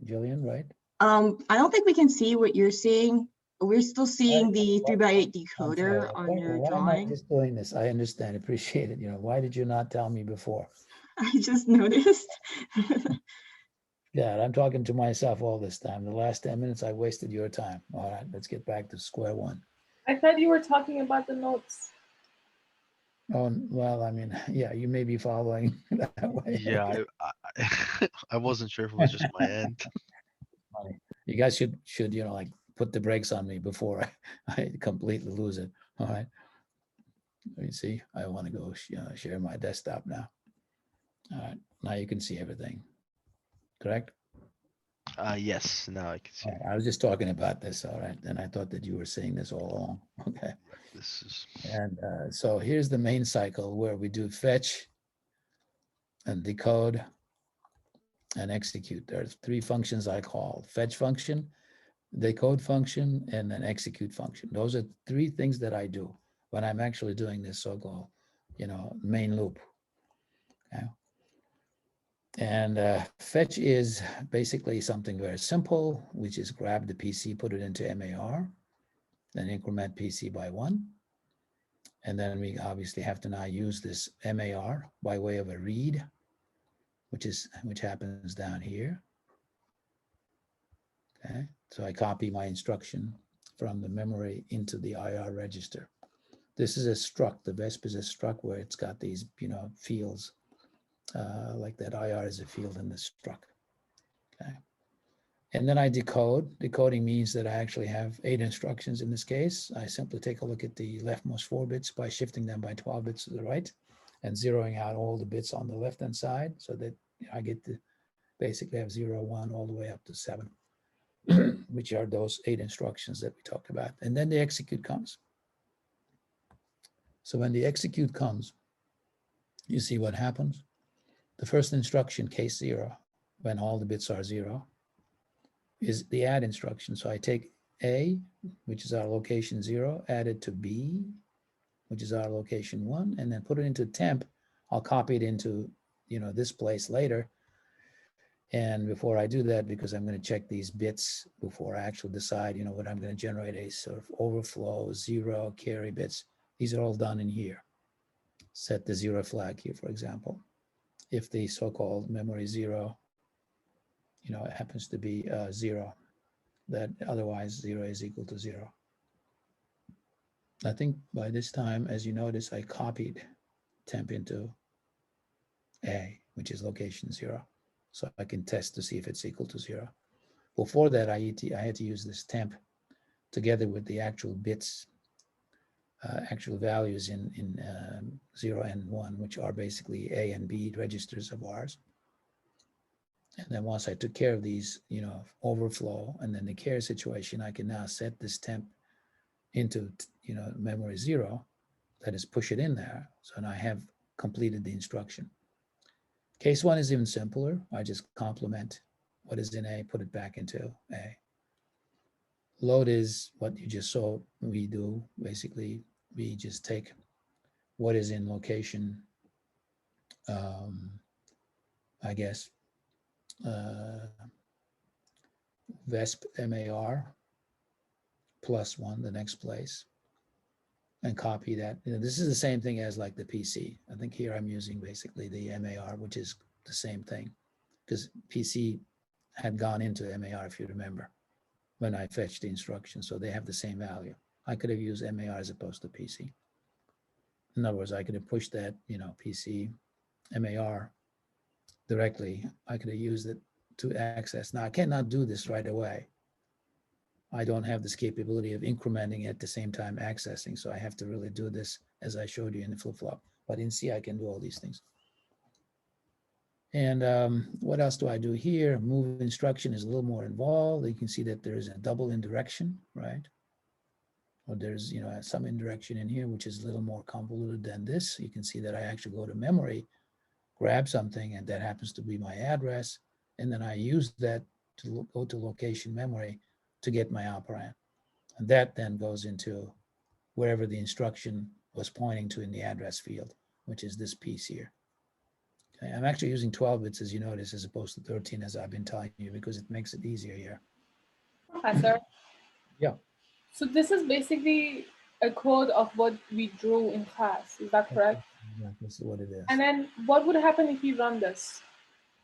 Jillian, right? I don't think we can see what you're seeing. We're still seeing the 3x8 I'm sorry. decoder on your Why am I drawing. just doing this? I understand, appreciate it. Why did you not tell me before? I just noticed. Yeah, I'm talking to myself all this time. The last 10 minutes, I wasted your time. All right, let's get back to square one. I thought you were talking about the notes. Oh, well, I mean, yeah, you may be following that way. Yeah, Okay. I wasn't sure if it was just my end. Funny. You guys should like put the brakes on me before I completely lose it. All right. Let me see. I want to go share my desktop now. All right. Now you can see everything. Correct? Yes, now I can see. All right, I was just talking about this. All right. And I thought that you were saying this all along. Okay. This is And so here's the main cycle where we do fetch and decode and execute. There's three functions I call: fetch function, decode function, and an execute function. Those are three things that I do when I'm actually doing this so-called, main loop. Okay. And fetch is basically something very simple, which is grab the PC, put it into MAR, then increment PC by 1. And then we obviously have to now use this MAR by way of a read, which happens down here. Okay, so I copy my instruction from the memory into the IR register. This is a struct. The VESP is a struct where it's got these, fields, like that IR is a field in the struct. Okay, and then I decode. Decoding means that I actually have 8 instructions in this case. I simply take a look at the leftmost 4 bits by shifting them by 12 bits to the right and zeroing out all the bits on the left-hand side so that I get to basically have 0, 1, all the way up to 7, which are those 8 instructions that we talked about. And then the execute comes. So when the execute comes, you see what happens. The first instruction, case 0, when all the bits are 0, is the add instruction. So I take A, which is our location 0, add it to B, which is our location 1, and then put it into temp. I'll copy it into, this place later. And before I do that, because I'm going to check these bits before I actually decide, what I'm going to generate, a sort of overflow, 0, carry bits. These are all done in here. Set the 0 flag here, for example. If the so-called memory 0, it happens to be 0, that otherwise 0 is equal to 0. I think by this time, as you notice, I copied temp into A, which is location 0. So I can test to see if it's equal to 0. Before that, I had to use this temp together with the actual bits, actual values in 0 and 1, which are basically A and B registers of ours. And then once I took care of these, overflow and then the carry situation, I can now set this temp into, memory 0, that is, push it in there. So now I have completed the instruction. Case 1 is even simpler. I just complement what is in A, put it back into A. Load is what you just saw we do. Basically, we just take what is in location, I guess, VESP MAR plus 1, the next place, and copy that. This is the same thing as like the PC. I think here I'm using basically the MAR, which is the same thing, because PC had gone into MAR, if you remember, when I fetched the instruction. So they have the same value. I could have used MAR as opposed to PC. In other words, I could have pushed that, PC MAR directly. I could have used it to access. Now I cannot do this right away. I don't have this capability of incrementing at the same time accessing. So I have to really do this as I showed you in the flip-flop. But in C, I can do all these things. And what else do I do here? Move instruction is a little more involved. You can see that there is a double indirection, right? Or there's, you know, some indirection in here, which is a little more convoluted than this. You can see that I actually go to memory, grab something, and that happens to be my address. And then I use that to go to location memory to get my operand. And that then goes into wherever the instruction was pointing to in the address field, which is this piece here. Okay, I'm actually using 12 bits, as you notice, as opposed to 13, as I've been telling you, because it makes it easier here. Professor. Yeah. So this is basically a code of what we drew in class. Is that correct? Yeah, this is what it is. And then what would happen if you run this?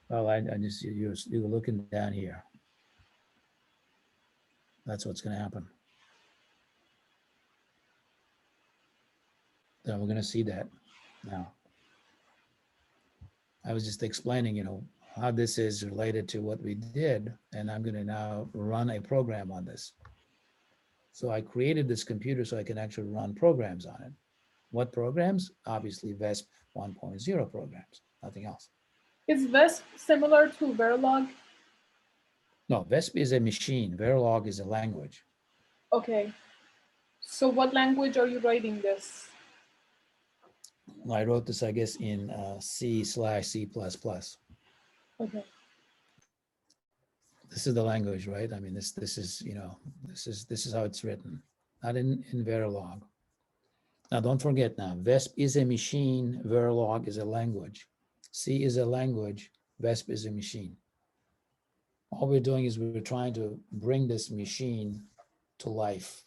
Well, I just, you're looking down here. That's what's going to happen. Then we're going to see that now. I was just explaining, you know, how this is related to what we did, and I'm going to now run a program on this. So I created this computer so I can actually run programs on it. What programs? Obviously, VESP 1.0 programs, nothing else. Is VESP similar to Verilog? No, VESP is a machine. Verilog is a language. Okay. So what language are you writing this? I wrote this, I guess, in C/C++. Okay. This is the language, right? I mean, this is, you know, this is how it's written, not in Verilog. Now, don't forget now, VESP is a machine, Verilog is a language. C is a language, VESP is a machine. All we're doing is we're trying to bring this machine to life,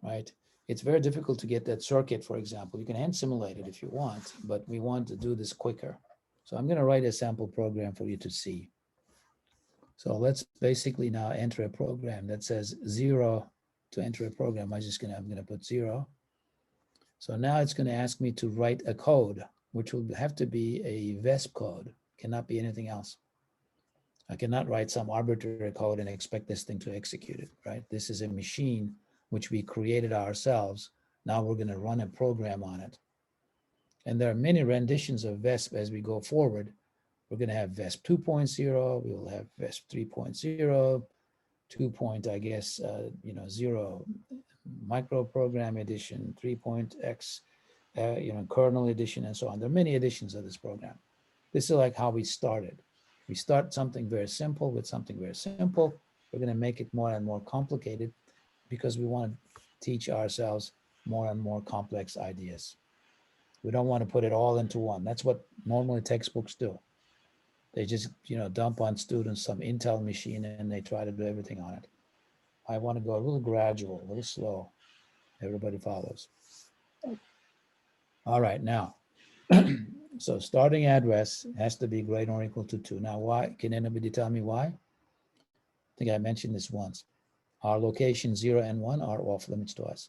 right? It's very difficult to get that circuit, for example. You can hand simulate it if you want, but we want to do this quicker. So I'm going to write a sample program for you to see. So let's basically now enter a program that says 0 to enter a program. I'm going to put 0. So now it's going to ask me to write a code, which will have to be a VESP code, cannot be anything else. I cannot write some arbitrary code and expect this thing to execute it, right? This is a machine which we created ourselves. Now we're going to run a program on it. And there are many renditions of VESP as we go forward. We're going to have VESP 2.0, we will have VESP 3.0, 2. I guess, 0 micro program edition, 3.x, kernel edition, and so on. There are many editions of this program. This is like how we started. We start something very simple with something very simple. We're going to make it more and more complicated because we want to teach ourselves more and more complex ideas. We don't want to put it all into one. That's what normally textbooks do. They just, dump on students some Intel machine and they try to do everything on it. I want to go a little gradual, a little slow. Everybody follows. All right, now, so starting address has to be greater or equal to 2. Now, why? Can anybody tell me why? I think I mentioned this once. Our locations 0 and 1 are off limits to us.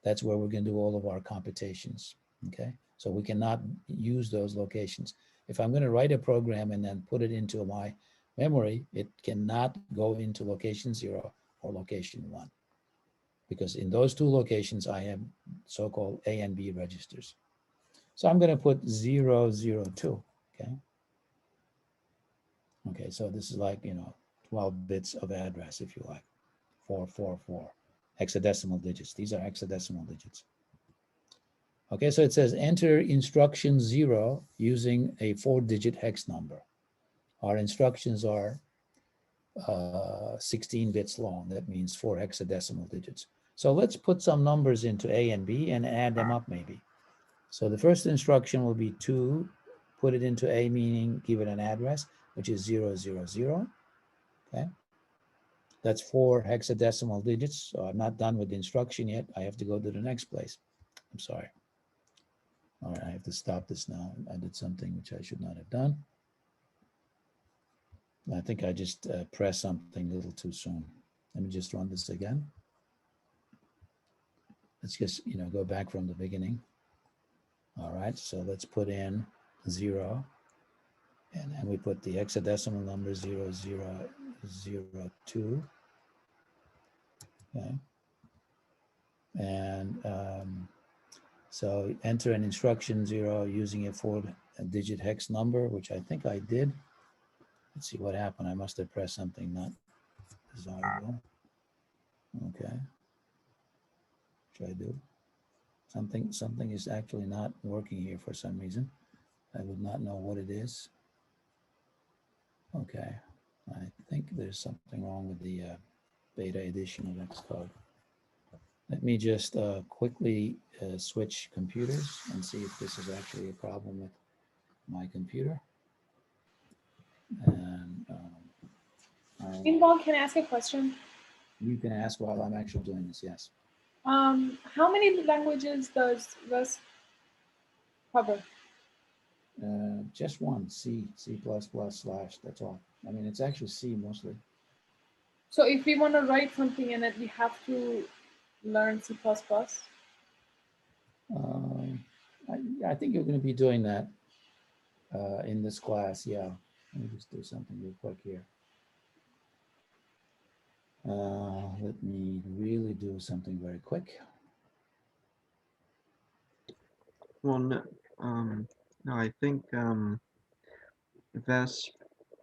That's where we're going to do all of our computations, okay? So we cannot use those locations. If I'm going to write a program and then put it into my memory, it cannot go into location 0 or location 1, because in those two locations, I have so-called A and B registers. So I'm going to put 0, 0, 2, okay? Okay, so this is like, 12 bits of address, if you like, 444, hexadecimal digits. These are hexadecimal digits. Okay, so it says enter instruction 0 using a 4-digit hex number. Our instructions are 16 bits long. That means 4 hexadecimal digits. So let's put some numbers into A and B and add them up maybe. So the first instruction will be 2, put it into A, meaning give it an address, which is 0, 0, 0. Okay. That's 4 hexadecimal digits. So I'm not done with the instruction yet. I have to go to the next place. I'm sorry. All right, I have to stop this now. I did something which I should not have done. I think I just pressed something a little too soon. Let me just run this again. Let's just, go back from the beginning. All right, so let's put in 0. And then we put the hexadecimal number 0, 0, 0, 2. Okay. And so enter an instruction 0 using a a digit hex number, which I think I did. Let's see what happened. I must have pressed something not desirable. Okay. Should I do? Something is actually not working here for some reason. I would not know what it is. Okay. I think there's something wrong with the beta edition of Xcode. Let me just quickly switch computers and see if this is actually a problem with my computer. And Meanwhile, can I ask a question? you can ask while I'm actually doing this, yes. How many languages does this cover? Just one, C++, slash, that's all. I mean, it's actually C mostly. So if we want to write something in it, we have to learn C++. I think you're going to be doing that in this class, yeah. Let me just do something real quick here. Let me really do something very quick. Well, no, I think VESP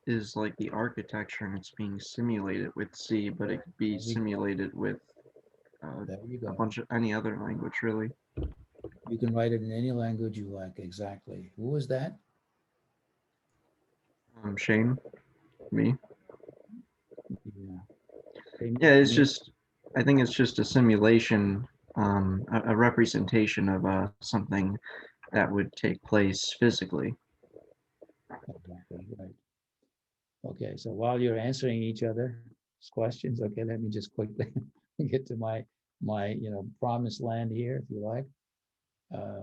is like the architecture and it's being simulated with C, but it could be simulated with There you a go. bunch of any other language, really. You can write it in any language you like, exactly. Who was that? Shane, me. Yeah. Yeah, it's just, I think it's just a simulation, a representation of something that would take place physically. Exactly, right. Okay, so while you're answering each other's questions, okay, let me just quickly get to my promised land here, if you like.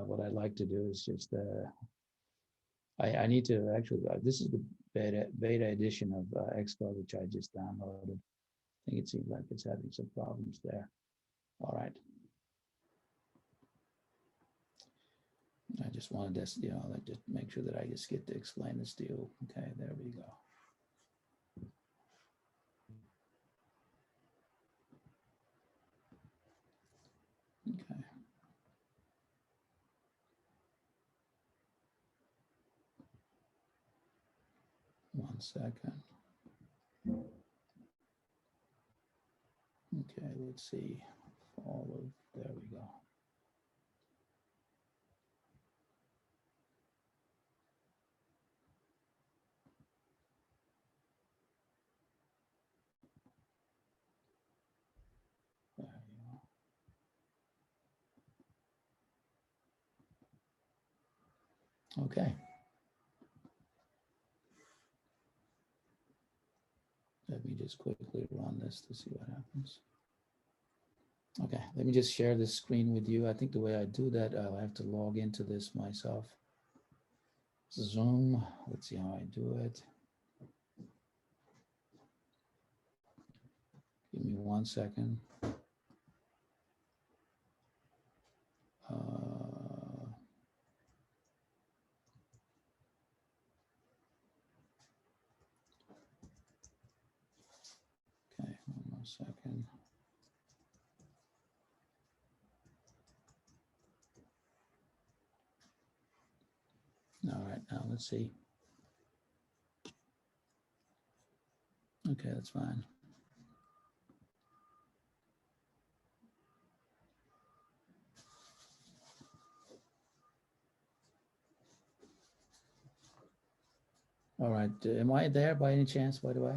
What I'd like to do is just I need to actually this is the beta edition of Xcode, which I just downloaded. I think it seems like it's having some problems there. All right. I just wanted to, like just make sure that I just get to explain this to you. Okay, there we go. Okay. One second. Okay, let's see. There we go. There you go. Okay. Let me just quickly run this to see what happens. Okay, let me just share this screen with you. I think the way I do that, I'll have to log into this myself. Zoom, let's see how I do it. Give me 1 second. Okay, 1 more second. All right, now let's see. Okay, that's fine. All right, am I there by any chance, by the way?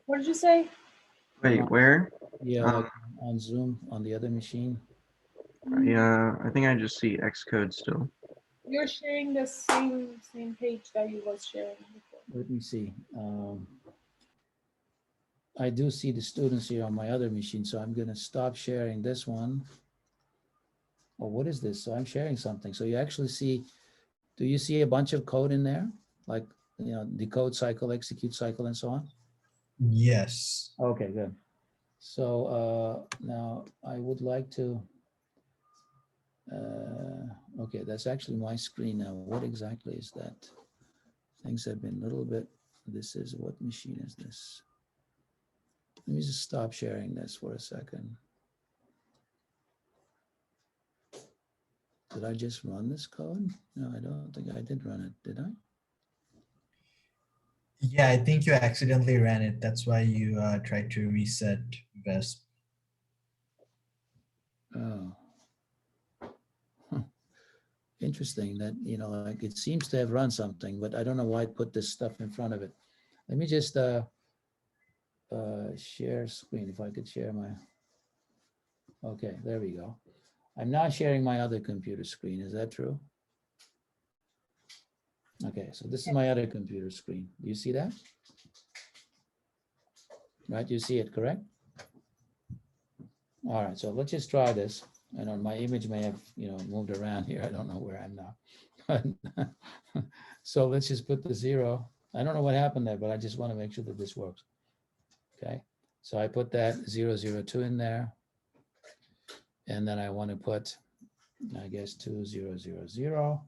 What did you say? Wait, where? Yeah, like on Zoom on the other machine. Yeah, I think I just see Xcode still. You're sharing the same page that you was sharing before. Let me see. I do see the students here on my other machine, so I'm going to stop sharing this one. Oh, what is this? So I'm sharing something. So you actually see, do you see a bunch of code in there? Like, decode cycle, execute cycle, and so on? Yes. Okay, good. So now I would like to, okay, that's actually my screen now. What exactly is that? Things have been a little bit, this is, what machine is this? Let me just stop sharing this for a second. Did I just run this code? No, I don't think I did run it, did I? Yeah, I think you accidentally ran it. That's why you tried to reset VESP. Oh. Huh. Interesting that, you know, like it seems to have run something, but I don't know why it put this stuff in front of it. Let me just share screen, if I could share my, okay, there we go. I'm not sharing my other computer screen, is that true? Okay, so this is my other computer screen. Do you see that? Right, you see it, correct? All right, so let's just try this. I know my image may have, you know, moved around here. I don't know where I'm now. So let's just put the 0. I don't know what happened there, but I just want to make sure that this works. Okay, so I put that 002 in there. And then I want to put, I guess, 2000.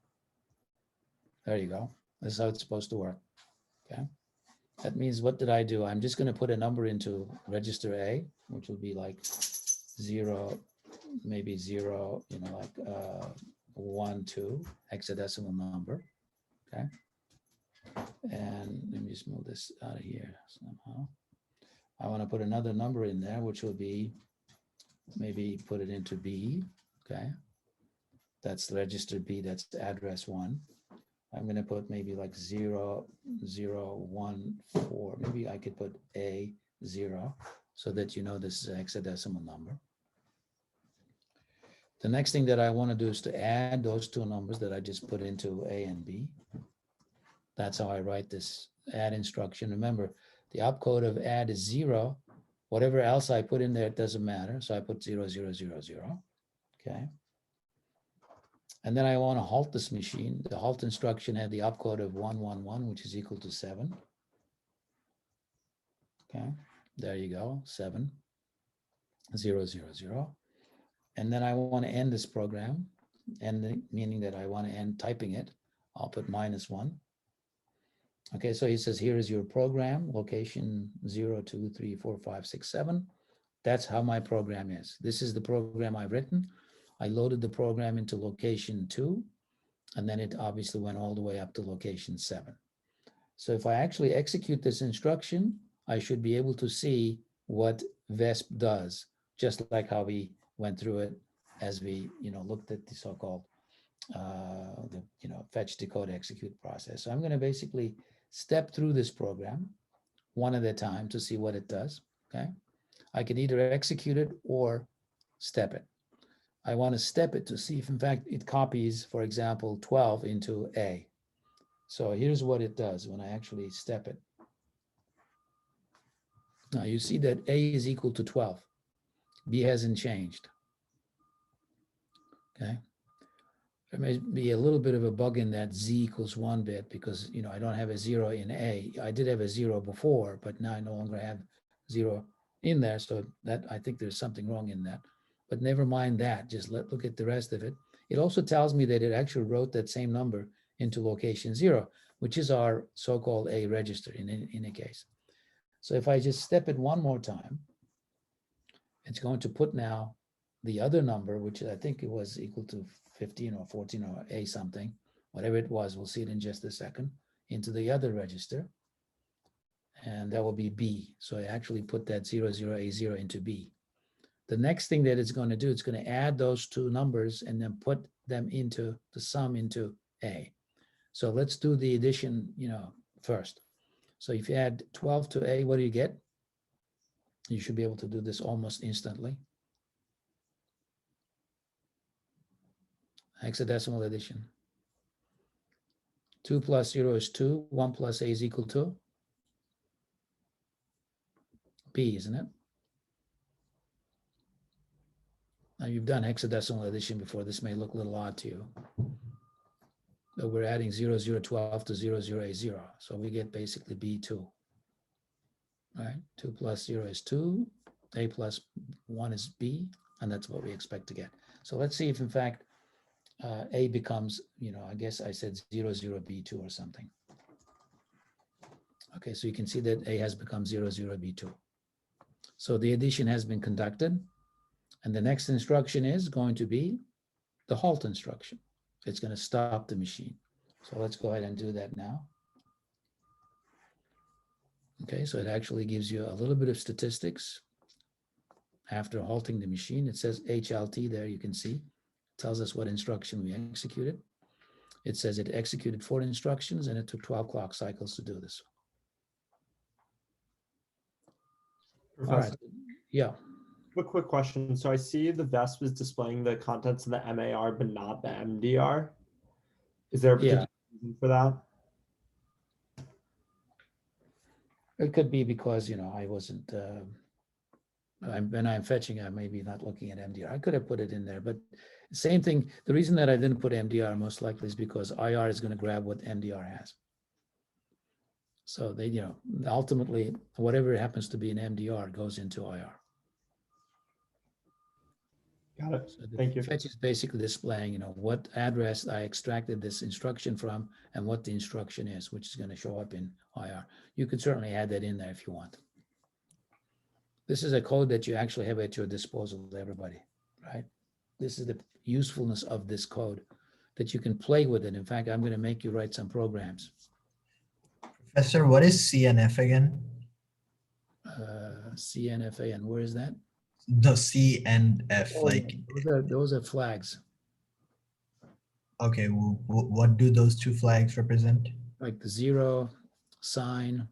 There you go. This is how it's supposed to work. Okay. That means, what did I do? I'm just going to put a number into register A, which will be like 0, maybe 0, you know, like 1, 2, hexadecimal number. Okay. And let me just move this out of here somehow. I want to put another number in there, which will be, maybe put it into B. Okay. That's register B, that's address 1. I'm going to put maybe like 0, 0, 1, 4. Maybe I could put A 0 so that you know this is a hexadecimal number. The next thing that I want to do is to add those two numbers that I just put into A and B. That's how I write this add instruction. Remember, the opcode of add is 0. Whatever else I put in there, it doesn't matter. So I put 0, 0, 0, 0. Okay. And then I want to halt this machine. The halt instruction had the opcode of 111, which is equal to 7. Okay, there you go, 7, 0, 0, 0. And then I want to end this program, meaning that I want to end typing it. I'll put -1. Okay, so he says, here is your program, location 0, 2, 3, 4, 5, 6, 7. That's how my program is. This is the program I've written. I loaded the program into location 2, and then it obviously went all the way up to location 7. So if I actually execute this instruction, I should be able to see what VESP does, just like how we went through it as we, you know, looked at the so-called, fetch, decode, execute process. So I'm going to basically step through this program one at a time to see what it does. Okay, I can either execute it or step it. I want to step it to see if, in fact, it copies, for example, 12 into A. So here's what it does when I actually step it. Now you see that A is equal to 12. B hasn't changed. Okay. There may be a little bit of a bug in that Z equals 1 bit because, you know, I don't have a 0 in A. I did have a 0 before, but now I no longer have 0 in there. So that, I think there's something wrong in that. But never mind that, just look at the rest of it. It also tells me that it actually wrote that same number into location 0, which is our so-called A register in a case. So if I just step it one more time, it's going to put now the other number, which I think it was equal to 15 or 14 or A something, whatever it was, we'll see it in just a second, into the other register. And that will be B. So I actually put that 00A0 into B. The next thing that it's going to do, it's going to add those two numbers and then put them into the sum into A. So let's do the addition, you know, first. So if you add 12 to A, what do you get? You should be able to do this almost instantly. Hexadecimal addition. 2 plus 0 is 2. 1 plus A is equal to B, isn't it? Now you've done hexadecimal addition before. This may look a little odd to you. But we're adding 0012 to 00A0. So we get basically B2. Right? 2 plus 0 is 2. A plus 1 is B. And that's what we expect to get. So let's see if, in fact, A becomes, you know, I guess I said 00B2 or something. Okay, so you can see that A has become 00B2. So the addition has been conducted. And the next instruction is going to be the halt instruction. It's going to stop the machine. So let's go ahead and do that now. Okay, so it actually gives you a little bit of statistics. After halting the machine, it says HLT there, you can see. It tells us what instruction we executed. It says it executed 4 instructions and it took 12 clock cycles to do this. All right, Professor, yeah. a quick question. So I see the VEST was displaying the contents of the MAR, but not the MDR. Is there a particular reason for that? It could be because, I wasn't, when I'm fetching, I may be not looking at MDR. I could have put it in there, but same thing. The reason that I didn't put MDR most likely is because IR is going to grab what MDR has. So they, ultimately, whatever happens to be an MDR goes into IR. Got it. So the Thank you. fetch is basically displaying, what address I extracted this instruction from and what the instruction is, which is going to show up in IR. You could certainly add that in there if you want. This is a code that you actually have at your disposal, everybody, right? This is the usefulness of this code, that you can play with it. In fact, I'm going to make you write some programs. Professor, what is CNF again? CNFA, and where is that? The C and F, Oh, like, yeah. Those are flags, okay, what do those 2 flags represent? like the 0, sign,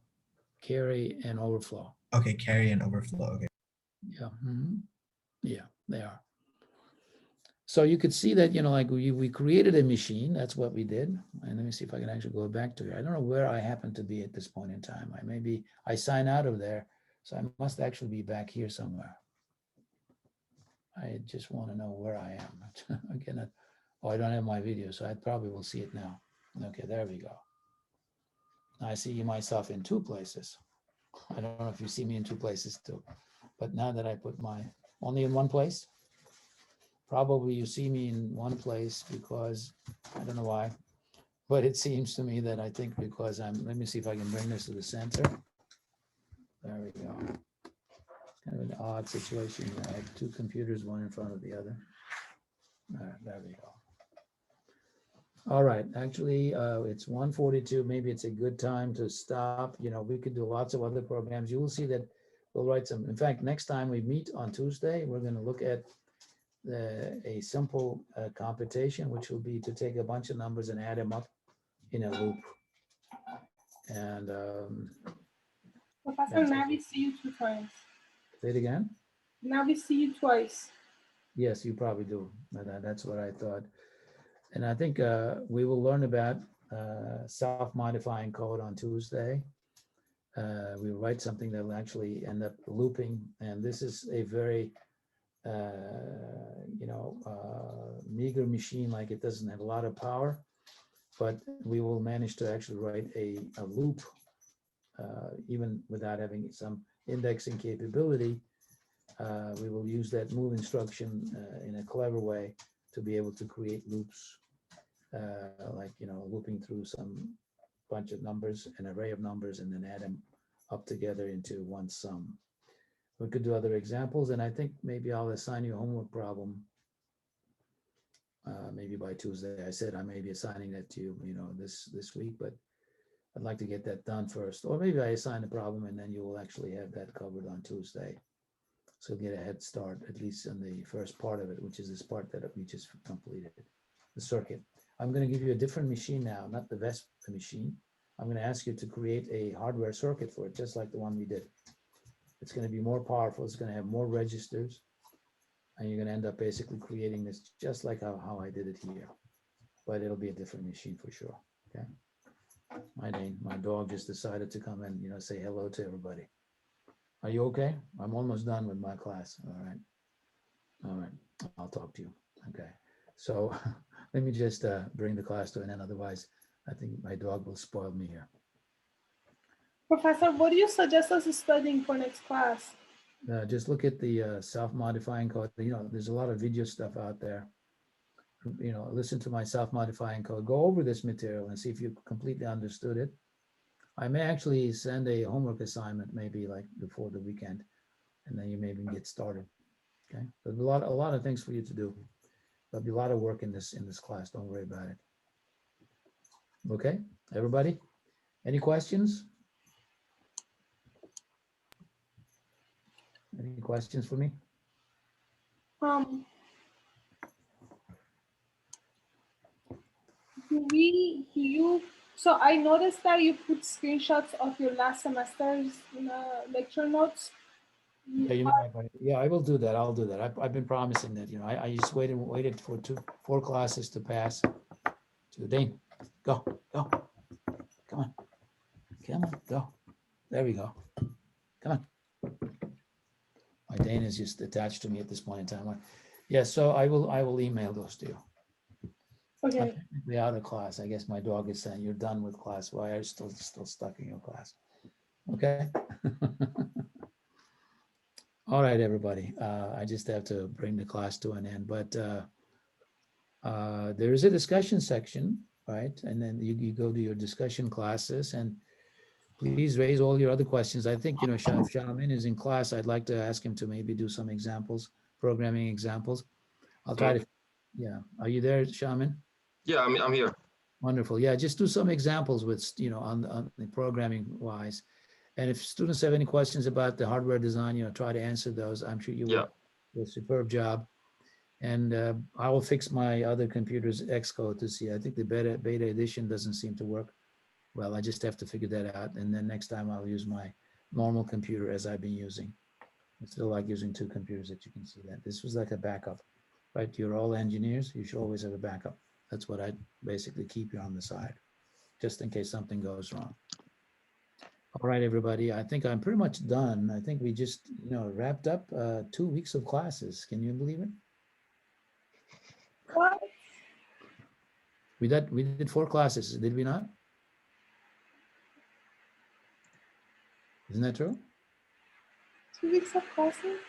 carry, and overflow. Okay, carry and overflow, okay. Yeah, yeah, they are. So you could see that, like we created a machine. That's what we did. And let me see if I can actually go back to it. I don't know where I happen to be at this point in time. I sign out of there. So I must actually be back here somewhere. I just want to know where I am. Again, I don't have my video, so I probably will see it now. Okay, there we go. I see myself in 2 places. I don't know if you see me in 2 places too, but now that I put only in 1 place, probably you see me in 1 place because I don't know why, but it seems to me that I think because let me see if I can bring this to the center. There we go. It's kind of an odd situation here. I have 2 computers, one in front of the other. There we go. All right, actually, it's 1:42. Maybe it's a good time to stop. We could do lots of other programs. You will see that we'll write some. In fact, next time we meet on Tuesday, we're going to look at a simple computation, which will be to take a bunch of numbers and add them up in a loop. And Professor, now we see you 2 times. say it again. Now we see you twice. Yes, you probably do. That's what I thought. And I think we will learn about self-modifying code on Tuesday. We will write something that will actually end up looping. And this is a very, meager machine, like it doesn't have a lot of power, but we will manage to actually write a loop, even without having some indexing capability. We will use that move instruction in a clever way to be able to create loops, like, looping through some bunch of numbers, an array of numbers, and then add them up together into one sum. We could do other examples, and I think maybe I'll assign you a homework problem maybe by Tuesday. I said I may be assigning that to you, this week, but I'd like to get that done first. Or maybe I assign the problem and then you will actually have that covered on Tuesday. So get a head start, at least on the first part of it, which is this part that we just completed, the circuit. I'm going to give you a different machine now, not the VESP machine. I'm going to ask you to create a hardware circuit for it, just like the one we did. It's going to be more powerful. It's going to have more registers. And you're going to end up basically creating this just like how I did it here. But it'll be a different machine for sure. Okay. My dog just decided to come and, say hello to everybody. Are you okay? I'm almost done with my class. All right. All right. I'll talk to you. Okay. So let me just bring the class to an end. Otherwise, I think my dog will spoil me here. Professor, what do you suggest us studying for next class? Just look at the self-modifying code. There's a lot of video stuff out there. Listen to my self-modifying code. Go over this material and see if you completely understood it. I may actually send a homework assignment maybe like before the weekend and then you maybe get started. Okay, there's a lot of things for you to do. There'll be a lot of work in this class. Don't worry about it. Okay, everybody, any questions? Any questions for me? So I noticed that you put screenshots of your last semester's lecture notes. Yeah, I will do that. I'll do that. I've been promising that. I just waited for 4 classes to pass. To Dane, go, come on, go. There we go. Come on. My Dane is just attached to me at this point in time. Yeah, so I will email those to you. Okay. I'm technically out of class. I guess my dog is saying you're done with class. Why are you still stuck in your class? Okay. All right, everybody. I just have to bring the class to an end, but there is a discussion section, right? And then you go to your discussion classes, and please raise all your other questions. I think, if Shaman is in class, I'd like to ask him to maybe do some examples, programming examples. I'll try to, yeah. Are you there, Shaman? Yeah, I'm here. Wonderful. Yeah, just do some examples with, on the programming wise. And if students have any questions about the hardware design, try to answer those. I'm sure you will do a superb job. And I will fix my other computer's Xcode to see. I think the beta edition doesn't seem to work well. I just have to figure that out. And then next time I'll use my normal computer as I've been using. I still like using 2 computers, that you can see that. This was like a backup, right? You're all engineers. You should always have a backup. That's what I basically keep you on the side, just in case something goes wrong. All right, everybody. I think I'm pretty much done. I think we just, wrapped up 2 weeks of classes. Can you believe it? What? We did 4 classes, did we not? Isn't that true? 2 weeks of classes?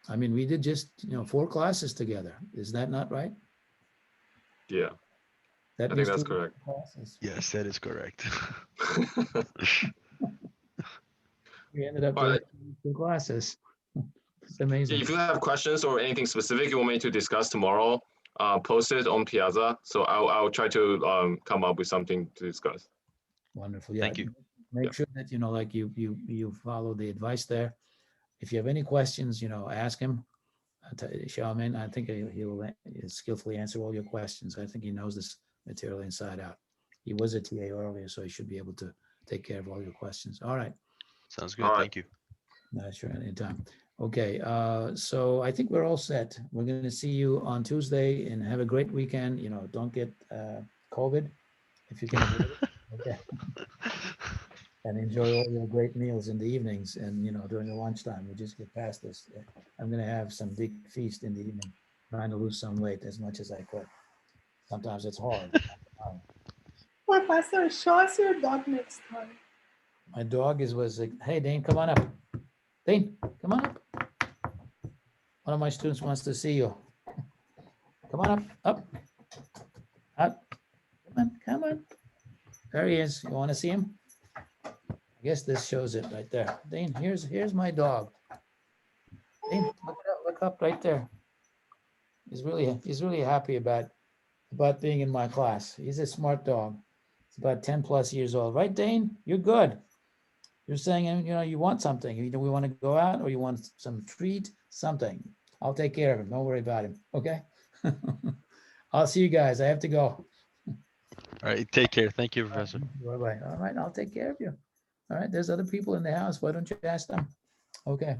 I mean, we did just, 4 classes together. Is that not right? Yeah, That I think was that's 2 correct. classes. Yes, that is correct. We ended up All right. doing 2 classes. It's amazing. If you have questions or anything specific you want me to discuss tomorrow, post it on Piazza. So I'll try to come up with something to discuss. Wonderful. Yeah. Thank you. Make sure that, like you follow the advice there. If you have any questions, ask him. Shaman, I think he will skillfully answer all your questions. I think he knows this material inside out. He was a TA earlier, so he should be able to take care of all your questions. All right. Sounds good. All right. Thank you. No, sure, anytime. Okay, so I think we're all set. We're going to see you on Tuesday, and have a great weekend. Don't get COVID if you can avoid it. Okay. And enjoy all your great meals in the evenings and, during the lunchtime. We just get past this. I'm going to have some big feast in the evening, trying to lose some weight as much as I could. Sometimes it's hard. Professor, show us your dog next time. My dog was like, hey, Dane, come on up. Dane, come on up. One of my students wants to see you. Come on up. Come on. There he is. You want to see him? I guess this shows it right there. Dane, here's my dog. Dane, look up right there. He's really happy about being in my class. He's a smart dog. He's about 10 plus years old. Right, Dane? You're good. You're saying, you want something. We want to go out, or you want some treat, something. I'll take care of him. Don't worry about him. Okay? I'll see you guys. I have to go. All right. Take care. Thank you, Professor. Bye-bye. All right. I'll take care of you. All right. There's other people in the house. Why don't you ask them? Okay.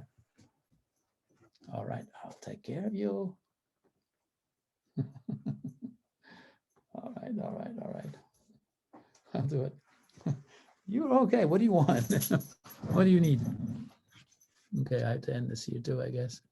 All right. I'll take care of you. All right. I'll do it. You're okay. What do you want? What do you need? Okay, I have to end this here too, I guess.